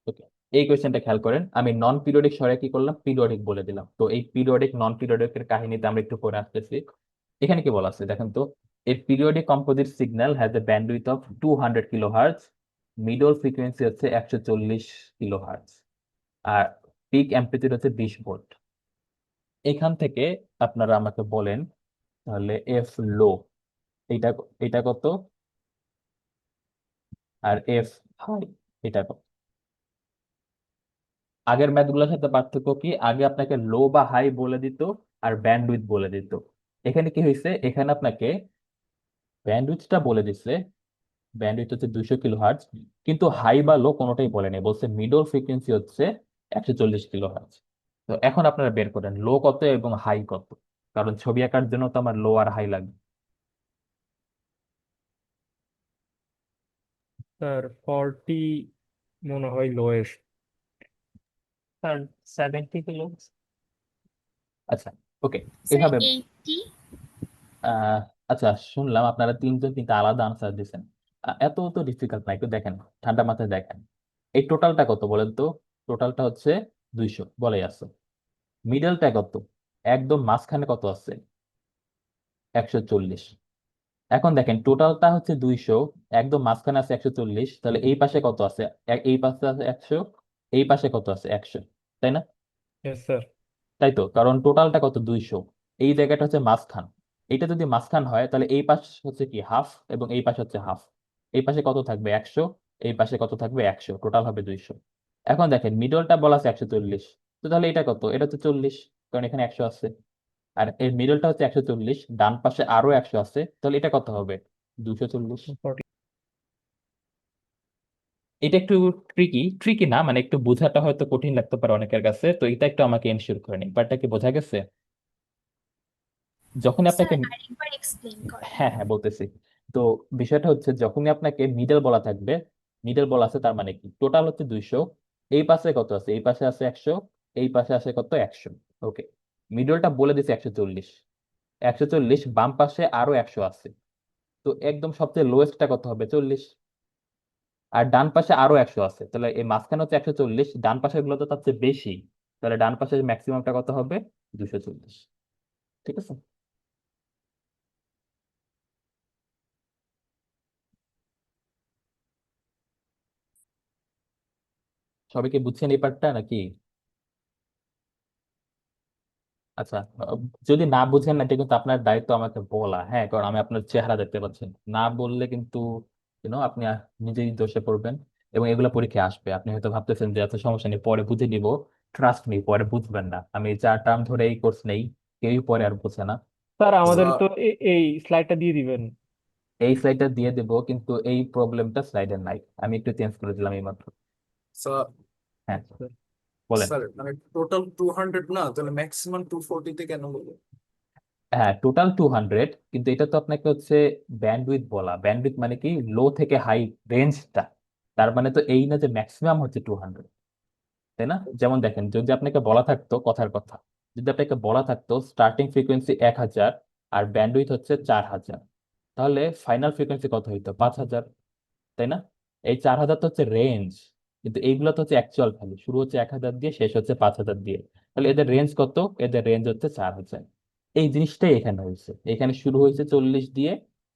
ওকে, এই কোয়েশ্চেনটা খেয়াল করেন। আমি নন পিরিয়ডিক সরে কি করলাম, পিরিয়ডিক বলে দিলাম। তো এই পিরিয়ডিক নন পিরিয়ডিক এর কাহিনীতে আমরা একটু পরে আসতেছি। এখানে কি বলা আছে দেখেন তো, a periodic composite signal has a bandwidth of 200 kilohertz, middle frequency হচ্ছে 140 কিলোহার্টজ, আর পিক অ্যাম্পলিটিউড হচ্ছে 20 ভোল্ট। এখান থেকে আপনারা আমাকে বলেন তাহলে এফ লো, এটা এটা কত, আর এফ হাই এটা কত। আগের ম্যাথগুলোর সাথে পার্থক্য কি, আগে আপনাকে লো বা হাই বলে দিত, আর ব্যান্ডউইথ বলে দিত। এখানে কি হয়েছে, এখানে আপনাকে ব্যান্ডউইথটা বলে দিচ্ছে, ব্যান্ডউইথ হচ্ছে 200 কিলোহার্টজ, কিন্তু হাই বা লো কোনোটাই বলেনি, বলছে মিডল ফ্রিকোয়েন্সি হচ্ছে 140 কিলোহার্টজ। তো এখন আপনারা বের করেন লো কত এবং হাই কত, কারণ ছবি আঁকার জন্য তো আমার লো আর হাই লাগবে। স্যার 40 মনে হয় লোয়েস্ট। Sir 70 kilo. আচ্ছা, ওকে, Sir, এভাবে 80. আহ আচ্ছা, শুনলাম আপনারা তিনজন তিনটা আলাদা আনসার দিচ্ছেন। এত তো ডিফিকাল্ট না, একটু দেখেন, ঠান্ডা মাথায় দেখেন। এই টোটালটা কত বলেন তো, টোটালটা হচ্ছে 200 বলাই আছে। মিডলটা কত? একদম মাঝখানে কত আছে? 140। এখন দেখেন টোটালটা হচ্ছে 200, একদম মাঝখানে আছে 140, তাহলে এই পাশে কত আছে? এই পাশে আছে 100, এই পাশে কত আছে? 100, তাই না? Yes sir. তাই তো, কারণ টোটালটা কত? 200। এই জায়গাটা হচ্ছে মাঝখান। এটা যদি মাঝখান হয় তাহলে এই পাশ হচ্ছে কি হাফ, এবং এই পাশে হচ্ছে হাফ। এই পাশে কত থাকবে? 100, এই পাশে কত থাকবে? 100, টোটাল হবে 200। এখন দেখেন মিডলটা বলা আছে 140, তো তাহলে এটা কত? এটা তো 40, কারণ এখানে 100 আছে। আর এর মিডলটা হচ্ছে 140, ডান পাশে আরো 100 আছে, তাহলে এটা কত হবে? 240। 40। এটা একটু ট্রিকি, ট্রিকি না মানে একটু বোঝাটা হয়তো কঠিন লাগতে পারে অনেকের কাছে, তো এটা একটু আমাকে এনশিওর করে নিন। ব্যাপারটা কি বোঝা গেছে? যখন স্যার আপনাকে, আরেকবার এক্সপ্লেইন করেন। হ্যাঁ হ্যাঁ বলতেছি। তো বিষয়টা হচ্ছে যখনই আপনাকে মিডল বলা থাকবে, মিডল বলা আছে তার মানে কি টোটাল হচ্ছে 200, এই পাশে কত আছে? এই পাশে আছে 100, এই পাশে আছে কত? 100। ওকে, মিডলটা বলে দিছে 140, 140, বাম পাশে আরো 100 আছে, তো একদম সবচেয়ে লোয়েস্টটা কত হবে? 40। আর ডান পাশে আরো 100 আছে, তাহলে এই মাঝখানে হচ্ছে 140, ডান পাশের গুলো তো তার চেয়ে বেশি, তাহলে ডান পাশের ম্যাক্সিমামটা কত হবে? 240। ঠিক আছে। সবাই কি বুঝছেন এই পার্টটা নাকি? আচ্ছা, যদি না বুঝেন না, এটা কিন্তু আপনার দায়িত্ব আমাকে বলা, হ্যাঁ, কারণ আমি আপনার চেহারা দেখতে পাচ্ছি। না বললে কিন্তু আপনি নিজেই দোষে পড়বেন, এবং এগুলো পরীক্ষায় আসবে। আপনি হয়তো ভাবতেছেন যে এত সমস্যা নেই, পরে বুঝে নিব। ট্রাস্ট মি, পরে বুঝবেন না। আমি 4 টার্ম ধরে এই কোর্স নেই, কেউই পরে আর বোঝে না। স্যার তো আমাদের তো এই স্লাইডটা দিয়ে দিবেন। এই স্লাইডটা দিয়ে দেবো, কিন্তু এই প্রবলেমটা স্লাইডের নাই, আমি একটু চেঞ্জ করে দিলাম এই মাত্র। স্যার হ্যাঁ, বলেন। স্যার মানে টোটাল 200 না, তাহলে ম্যাক্সিমাম 240 কেন বলে? হ্যাঁ, টোটাল 200, কিন্তু এটা তো আপনাকে হচ্ছে ব্যান্ডউইথ বলা। ব্যান্ডউইথ মানে কি? লো থেকে হাই রেঞ্জটা। তার মানে তো এই না যে ম্যাক্সিমাম হচ্ছে 200, তাই না? যেমন দেখেন, যদি আপনাকে বলা থাকতো, কথার কথা, যদি আপনাকে বলা থাকতো স্টার্টিং ফ্রিকোয়েন্সি 1000 আর ব্যান্ডউইথ হচ্ছে 4000, তাহলে ফাইনাল ফ্রিকোয়েন্সি কত হইতো? 5000, তাই না? এই 4000 তো হচ্ছে রেঞ্জ, কিন্তু এইগুলো তো হচ্ছে অ্যাকচুয়াল ভ্যালু, শুরু হচ্ছে 1000 দিয়ে, শেষ হচ্ছে 5000 দিয়ে। তাহলে এদের রেঞ্জ কত? এদের রেঞ্জ হচ্ছে 4000। এই জিনিসটাই এখানে হয়েছে, এখানে শুরু হয়েছে 40 দিয়ে,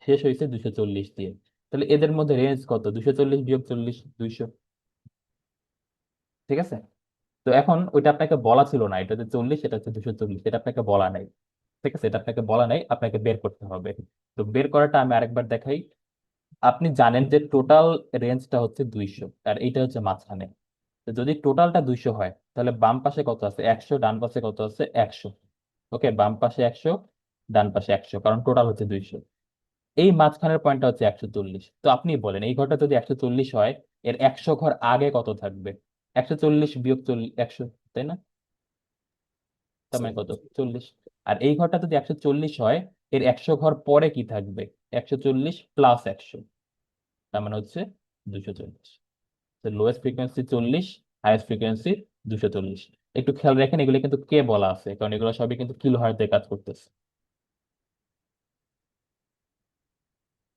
শেষ হয়েছে 240 দিয়ে। তাহলে এদের মধ্যে রেঞ্জ কত? 240 বিয়োগ 40, 200। ঠিক আছে। তো এখন ওইটা আপনাকে বলা ছিল না, এটা হচ্ছে 40, এটা হচ্ছে 240, এটা আপনাকে বলা নাই। ঠিক আছে, এটা আপনাকে বলা নাই, আপনাকে বের করতে হবে। তো বের করাটা আমি আরেকবার দেখাই। আপনি জানেন যে টোটাল রেঞ্জটা হচ্ছে 200, আর এইটা হচ্ছে মাঝখানে। তো যদি টোটালটা 200 হয়, তাহলে বাম পাশে কত আছে? 100, ডান পাশে কত আছে? 100। ওকে, বাম পাশে 100, ডান পাশে 100, কারণ টোটাল হচ্ছে 200। এই মাঝখানের পয়েন্টটা হচ্ছে 140। তো আপনি বলেন এই ঘরটা যদি 140 হয়, এর 100 ঘর আগে কত থাকবে? 140 বিয়োগ 40, 100, তাই না? তার মানে কত? 40। আর এই ঘরটা যদি 140 হয়, এর 100 ঘর পরে কি থাকবে? 140 প্লাস 100, তার মানে হচ্ছে 240। Lowest frequency 40, highest frequency 240। একটু খেয়াল রাখেন, এগুলো কিন্তু কে বলা আছে, কারণ এগুলো সবই কিন্তু কিলো হার্টে কাজ করতেছে।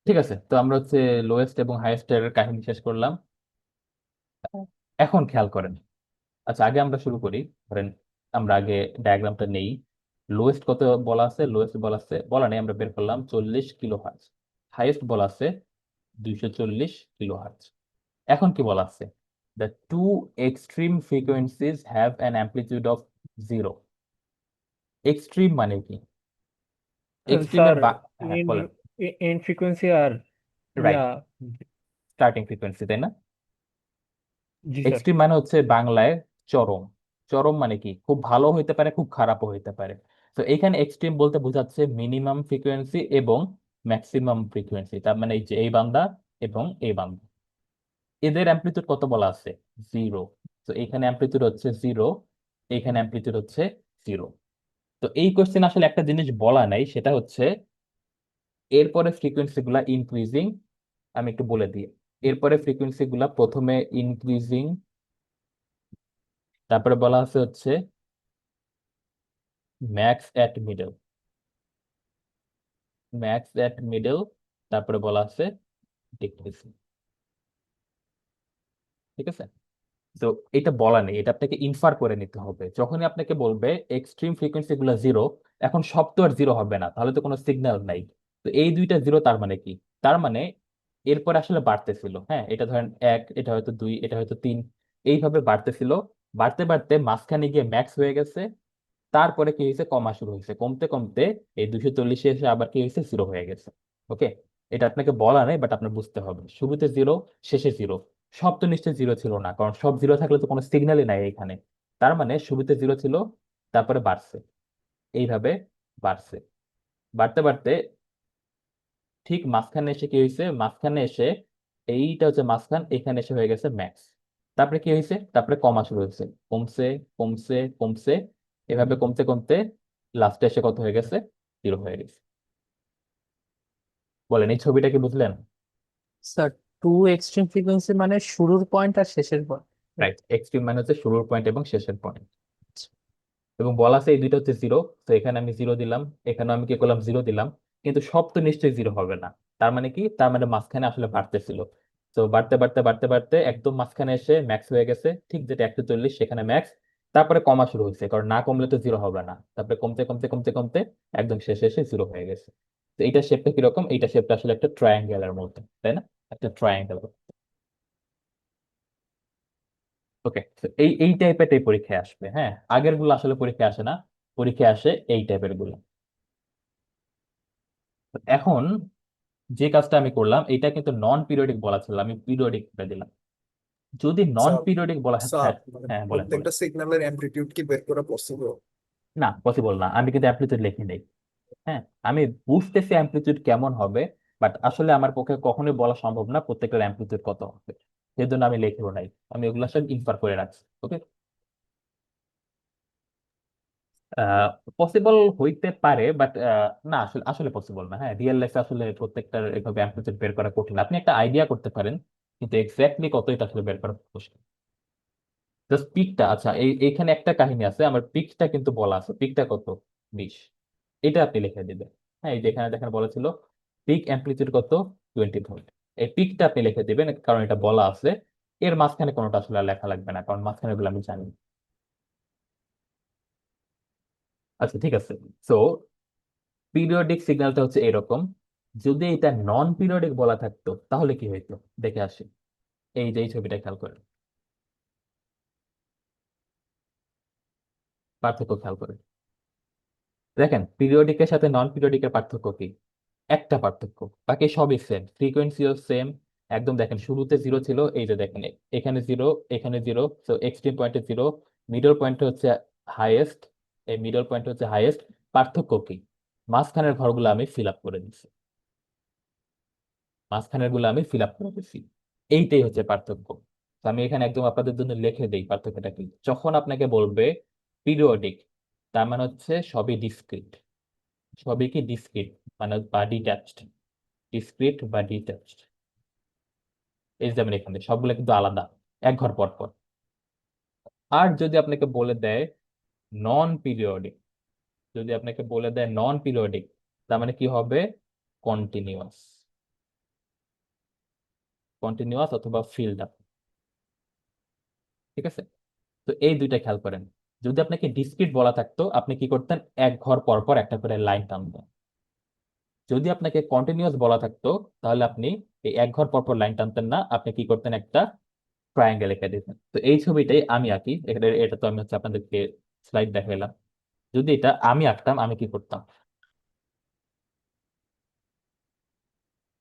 ঠিক আছে, তো আমরা হচ্ছে লোয়েস্ট এবং হাইয়েস্ট এর কাহিনী শেষ করলাম। এখন খেয়াল করেন। আচ্ছা, আগে আমরা শুরু করি। ধরেন আমরা আগে ডায়াগ্রামটা নেই। লোয়েস্ট কত বলা আছে? লোয়েস্ট বলা আছে, বলা নেই, আমরা বের করলাম 40 কিলো হার্টজ। হাইয়েস্ট বলা আছে 240 কিলো হার্টজ। এখন কি বলা আছে? The two extreme frequencies have an amplitude of 0। Extreme মানে কি? এক্সট্রিমের স্যার হ্যাঁ এন্ড বলেন। এন্ড ফ্রিকোয়েন্সি আর ইয়া। রাইট, স্টার্টিং ফ্রিকোয়েন্সি, তাই না? জি স্যার। এক্সট্রিম মানে হচ্ছে বাংলায় চরম। চরম মানে কি? খুব ভালো হইতে পারে, খুব খারাপও হইতে পারে। তো এখানে এক্সট্রিম বলতে বোঝাচ্ছে মিনিমাম ফ্রিকোয়েন্সি এবং ম্যাক্সিমাম ফ্রিকোয়েন্সি, তার মানে এই যে এই বান্দা এবং এই বান্দা, এদের অ্যামপ্লিটিউড কত বলা আছে? 0। তো এখানে অ্যামপ্লিটিউড হচ্ছে 0, এখানে অ্যামপ্লিটিউড হচ্ছে 0। তো এই কোশ্চেন আসলে একটা জিনিস বলা নাই, সেটা হচ্ছে এরপরে ফ্রিকোয়েন্সি গুলা ইনক্রিজিং। আমি একটু বলে দিই, এরপরে ফ্রিকোয়েন্সি গুলা প্রথমে ইনক্রিজিং, তারপরে বলা আছে হচ্ছে ম্যাক্স এট মিডল, ম্যাক্স এট মিডল, তারপরে বলা আছে ডিক্রিজিং। ঠিক আছে। তো এটা বলা নেই, এটা আপনাকে ইনফার করে নিতে হবে। যখনই আপনাকে বলবে এক্সট্রিম ফ্রিকোয়েন্সি গুলো জিরো, এখন সব তো আর জিরো হবে না, তাহলে তো কোনো সিগন্যাল নাই। তো এই দুইটা জিরো তার মানে কি? তার মানে এরপর আসলে বাড়তেছিল। হ্যাঁ, এটা ধরেন এক, এটা হয়তো দুই, এটা হয়তো তিন, এইভাবে বাড়তেছিল। বাড়তে বাড়তে মাঝখানে গিয়ে ম্যাক্স হয়ে গেছে। তারপরে কি হয়েছে, কমা শুরু হয়েছে, কমতে কমতে এই 240 এসে আবার কি হয়েছে, জিরো হয়ে গেছে। ওকে, এটা আপনাকে বলা নেই, বাট আপনার বুঝতে হবে শুরুতে জিরো, শেষে জিরো। সব তো নিশ্চয়ই জিরো ছিল না, কারণ সব জিরো থাকলে তো কোনো সিগন্যালই নাই এখানে। তার মানে শুরুতে জিরো ছিল, তারপরে বাড়ছে, এইভাবে বাড়ছে। বাড়তে বাড়তে ঠিক মাঝখানে এসে কি হয়েছে, মাঝখানে এসে এইটা হচ্ছে মাঝখান, এখানে এসে হয়ে গেছে ম্যাক্স। তারপরে কি হয়েছে, তারপরে কমা শুরু হয়েছে, কমছে কমছে কমছে, এভাবে কমতে কমতে লাস্টে এসে কত হয়ে গেছে, জিরো হয়ে গেছে। বলেন এই ছবিটা কি বুঝলেন? স্যার, টু এক্সট্রিম ফ্রিকোয়েন্সি মানে শুরুর পয়েন্ট আর শেষের পয়েন্ট। রাইট, এক্সট্রিম মানে হচ্ছে শুরুর পয়েন্ট এবং শেষের পয়েন্ট। এবং বলা আছে এই দুইটা হচ্ছে জিরো, তো এখানে আমি জিরো দিলাম, এখানে আমি কি করলাম, জিরো দিলাম। কিন্তু সব তো নিশ্চয়ই জিরো হবে না। তার মানে কি, তার মানে মাঝখানে আসলে বাড়তেছিল। তো বাড়তে বাড়তে বাড়তে বাড়তে একদম মাঝখানে এসে ম্যাক্স হয়ে গেছে, ঠিক যেটা 140 সেখানে ম্যাক্স। তারপরে কমা শুরু হয়েছে, কারণ না কমলে তো জিরো হবে না। তারপরে কমতে কমতে কমতে কমতে একদম শেষে এসে জিরো হয়ে গেছে। তো এইটা শেপটা কিরকম, এইটা শেপটা আসলে একটা ট্রায়াঙ্গেলের মতো, তাই না? একটা ট্রায়াঙ্গেল। ওকে, এই এই টাইপের পরীক্ষায় আসবে। হ্যাঁ, আগের গুলো আসলে পরীক্ষায় আসে না, পরীক্ষায় আসে এই টাইপের গুলো। তো এখন যে কাজটা আমি করলাম, এটা কিন্তু নন পিরিয়ডিক বলা ছিল, আমি পিরিয়ডিক করে দিলাম। যদি নন স্যার পিরিয়ডিক বলা, হ্যাঁ স্যার হ্যাঁ, মানে হ্যাঁ, বলেন বলেন। প্রত্যেকটা সিগন্যালের অ্যামপ্লিটিউড কি বের করা পসিবল? না, পসিবল না, আমি কিন্তু অ্যামপ্লিটিউড লিখি নেই। হ্যাঁ, আমি বুঝতেছি অ্যামপ্লিটিউড কেমন হবে, বাট আসলে আমার পক্ষে কখনোই বলা সম্ভব না প্রত্যেকটার অ্যামপ্লিটিউড কত হবে। সেই জন্য আমি লিখেও নাই, আমি ওগুলো সব ইনফার করে রাখছি। ওকে, পসিবল হইতে পারে, বাট না, আসলে আসলে পসিবল না। হ্যাঁ, রিয়েল লাইফে আসলে প্রত্যেকটার এভাবে অ্যাম্পলিটিউড বের করা কঠিন। আপনি একটা আইডিয়া করতে পারেন, কিন্তু এক্স্যাক্টলি কত এটা আসলে বের করা মুশকিল। জাস্ট পিকটা, আচ্ছা এইখানে একটা কাহিনী আছে, আমার পিকটা কিন্তু বলা আছে, পিকটা কত, 20। এটা আপনি লিখে দিবেন। হ্যাঁ, এই যেখানে দেখেন বলেছিল পিক অ্যাম্পলিটিউড কত, 20 ভোল্ট। এই পিকটা আপনি লিখে দিবেন, কারণ এটা বলা আছে। এর মাঝখানে কোনোটা আসলে আর লেখা লাগবে না, কারণ মাঝখানে গুলো আমি জানি। আচ্ছা, ঠিক আছে। সো পিরিয়ডিক সিগন্যালটা হচ্ছে এরকম। যদি এটা নন পিরিয়ডিক বলা থাকতো তাহলে কি হইতো, দেখে আসি। এই যে এই ছবিটা খেয়াল করেন, পার্থক্য খেয়াল করেন। দেখেন পিরিয়ডিকের সাথে নন পিরিয়ডিকের পার্থক্য কি? একটা পার্থক্য, বাকি সবই সেম, ফ্রিকোয়েন্সিও সেম। একদম দেখেন শুরুতে জিরো ছিল, এই যে দেখেন এখানে জিরো, এখানে জিরো, তো এক্সট্রিম পয়েন্টে জিরো, মিডল পয়েন্ট হচ্ছে হাইয়েস্ট, এই মিডল পয়েন্ট হচ্ছে হাইয়েস্ট। পার্থক্য কি? মাঝখানের ঘরগুলো আমি ফিল আপ করে দিচ্ছি, মাঝখানের গুলো আমি ফিল আপ করে দিচ্ছি। এইটাই হচ্ছে পার্থক্য। তো আমি এখানে একদম আপনাদের জন্য লিখে দেই পার্থক্যটা কি। যখন আপনাকে বলবে পিরিয়ডিক, তার মানে হচ্ছে সবই ডিসক্রিট। সবই কি ডিসক্রিট, মানে বা ডিট্যাচড। ডিসক্রিট বা ডিট্যাচড, এই যেমন এখানে সবগুলো কিন্তু আলাদা, এক ঘর পর পর। আর যদি আপনাকে বলে দেয় নন পিরিয়ডিক, যদি আপনাকে বলে দেয় নন পিরিয়ডিক, তার মানে কি হবে, কন্টিনিউয়াস। কন্টিনিউয়াস অথবা ফিল্ড আপ। ঠিক আছে, তো এই দুইটা খেয়াল করেন। যদি আপনাকে ডিসক্রিট বলা থাকতো, আপনি কি করতেন, এক ঘর পর পর একটা করে লাইন টানতেন। যদি আপনাকে কন্টিনিউয়াস বলা থাকতো, তাহলে আপনি এই এক ঘর পর পর লাইন টানতেন না, আপনি কি করতেন, একটা ট্রায়াঙ্গেল এঁকে দিতেন। তো এই ছবিটাই আমি আঁকি, এখানে এটা তো আমি হচ্ছে আপনাদেরকে স্লাইড দেখাইলাম। যদি এটা আমি আঁকতাম, আমি কি করতাম,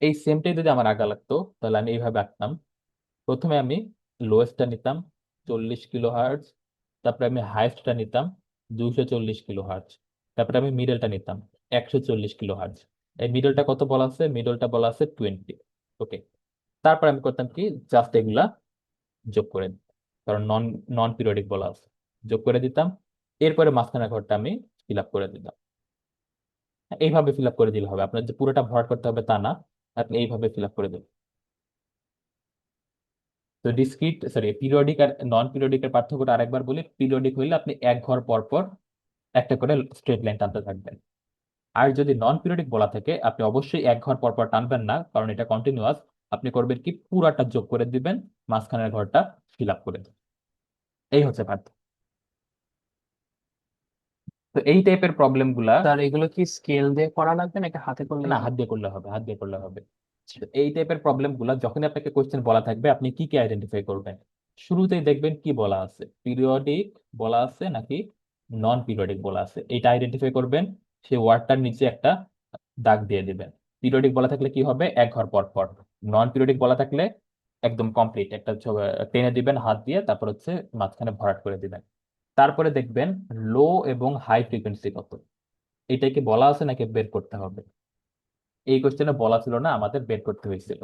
এই সেমটাই যদি আমার আঁকা লাগতো, তাহলে আমি এইভাবে আঁকতাম। প্রথমে আমি লোয়েস্টটা নিতাম 40 কিলো হার্টজ, তারপরে আমি হাইয়েস্টটা নিতাম 240 কিলো হার্টজ, তারপরে আমি মিডলটা নিতাম 140 কিলো হার্টজ। এই মিডলটা কত বলা আছে, মিডলটা বলা আছে 20। ওকে, তারপর আমি করতাম কি, জাস্ট এগুলা যোগ করে দিতাম, কারণ নন নন পিরিয়ডিক বলা আছে, যোগ করে দিতাম। এরপরে মাঝখানের ঘরটা আমি ফিল আপ করে দিতাম। এইভাবে ফিল আপ করে দিলে হবে, আপনার যে পুরোটা ভরাট করতে হবে তা না, আপনি এইভাবে ফিল আপ করে দেবেন। তো ডিসক্রিট, সরি, পিরিয়ডিক আর নন পিরিয়ডিকের পার্থক্যটা আরেকবার বলি। পিরিয়ডিক হইলে আপনি এক ঘর পর পর একটা করে স্ট্রেট লাইন টানতে থাকবেন। আর যদি নন পিরিয়ডিক বলা থাকে, আপনি অবশ্যই এক ঘর পর পর টানবেন না, কারণ এটা কন্টিনিউয়াস। আপনি করবেন কি, পুরাটা যোগ করে দিবেন, মাঝখানের ঘরটা ফিল আপ করে দিবেন। এই হচ্ছে পার্থক্য। তো এই টাইপের প্রবলেম গুলা স্যার এগুলো কি স্কেল দিয়ে করা লাগবে নাকি হাতে করলেই না, হবে? হাত দিয়ে করলে হবে, হাত দিয়ে করলে হবে। তো এই টাইপের প্রবলেম গুলা যখন আপনাকে কোশ্চেন বলা থাকবে, আপনি কি কি আইডেন্টিফাই করবেন? শুরুতেই দেখবেন কি বলা আছে, পিরিয়ডিক বলা আছে নাকি নন পিরিয়ডিক বলা আছে, এটা আইডেন্টিফাই করবেন। সেই ওয়ার্ডটার নিচে একটা দাগ দিয়ে দিবেন। পিরিয়ডিক বলা থাকলে কি হবে, এক ঘর পর পর। নন পিরিয়ডিক বলা থাকলে একদম কমপ্লিট একটা টেনে দিবেন হাত দিয়ে, তারপর হচ্ছে মাঝখানে ভরাট করে দিবেন। তারপরে দেখবেন লো এবং হাই ফ্রিকোয়েন্সি কত, এটা কি বলা আছে নাকি বের করতে হবে? এই কোশ্চেনে বলা ছিল না, আমাদের বের করতে হয়েছিল।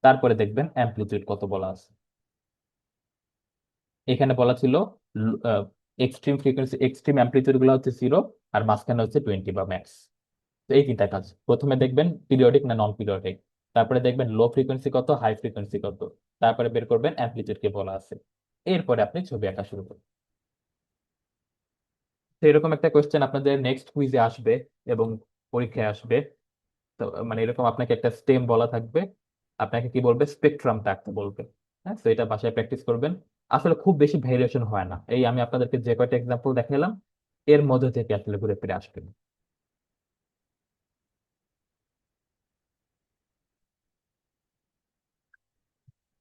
তারপরে দেখবেন অ্যামপ্লিটিউড কত বলা আছে। এখানে বলা ছিল এক্সট্রিম ফ্রিকোয়েন্সি, এক্সট্রিম অ্যামপ্লিটিউড গুলো হচ্ছে 0, আর মাঝখানে হচ্ছে 20 বা ম্যাক্স। তো এই তিনটা কাজ, প্রথমে দেখবেন পিরিয়ডিক না নন পিরিয়ডিক, তারপরে দেখবেন লো ফ্রিকোয়েন্সি কত, হাই ফ্রিকোয়েন্সি কত, তারপরে বের করবেন অ্যামপ্লিটিউড কে বলা আছে। এরপরে আপনি ছবি আঁকা শুরু করবেন। তো এরকম একটা কোশ্চেন আপনাদের নেক্সট কুইজে আসবে এবং পরীক্ষায় আসবে। তো মানে এরকম আপনাকে একটা স্টেম বলা থাকবে, আপনাকে কি বলবে, স্পেকট্রামটা আঁকতে বলবে। হ্যাঁ, তো এটা বাসায় প্র্যাকটিস করবেন। আসলে খুব বেশি ভেরিয়েশন হয় না, এই আমি আপনাদেরকে যে কয়টা এক্সাম্পল দেখালাম এর মধ্যে থেকে আসলে ঘুরে ফিরে আসবে।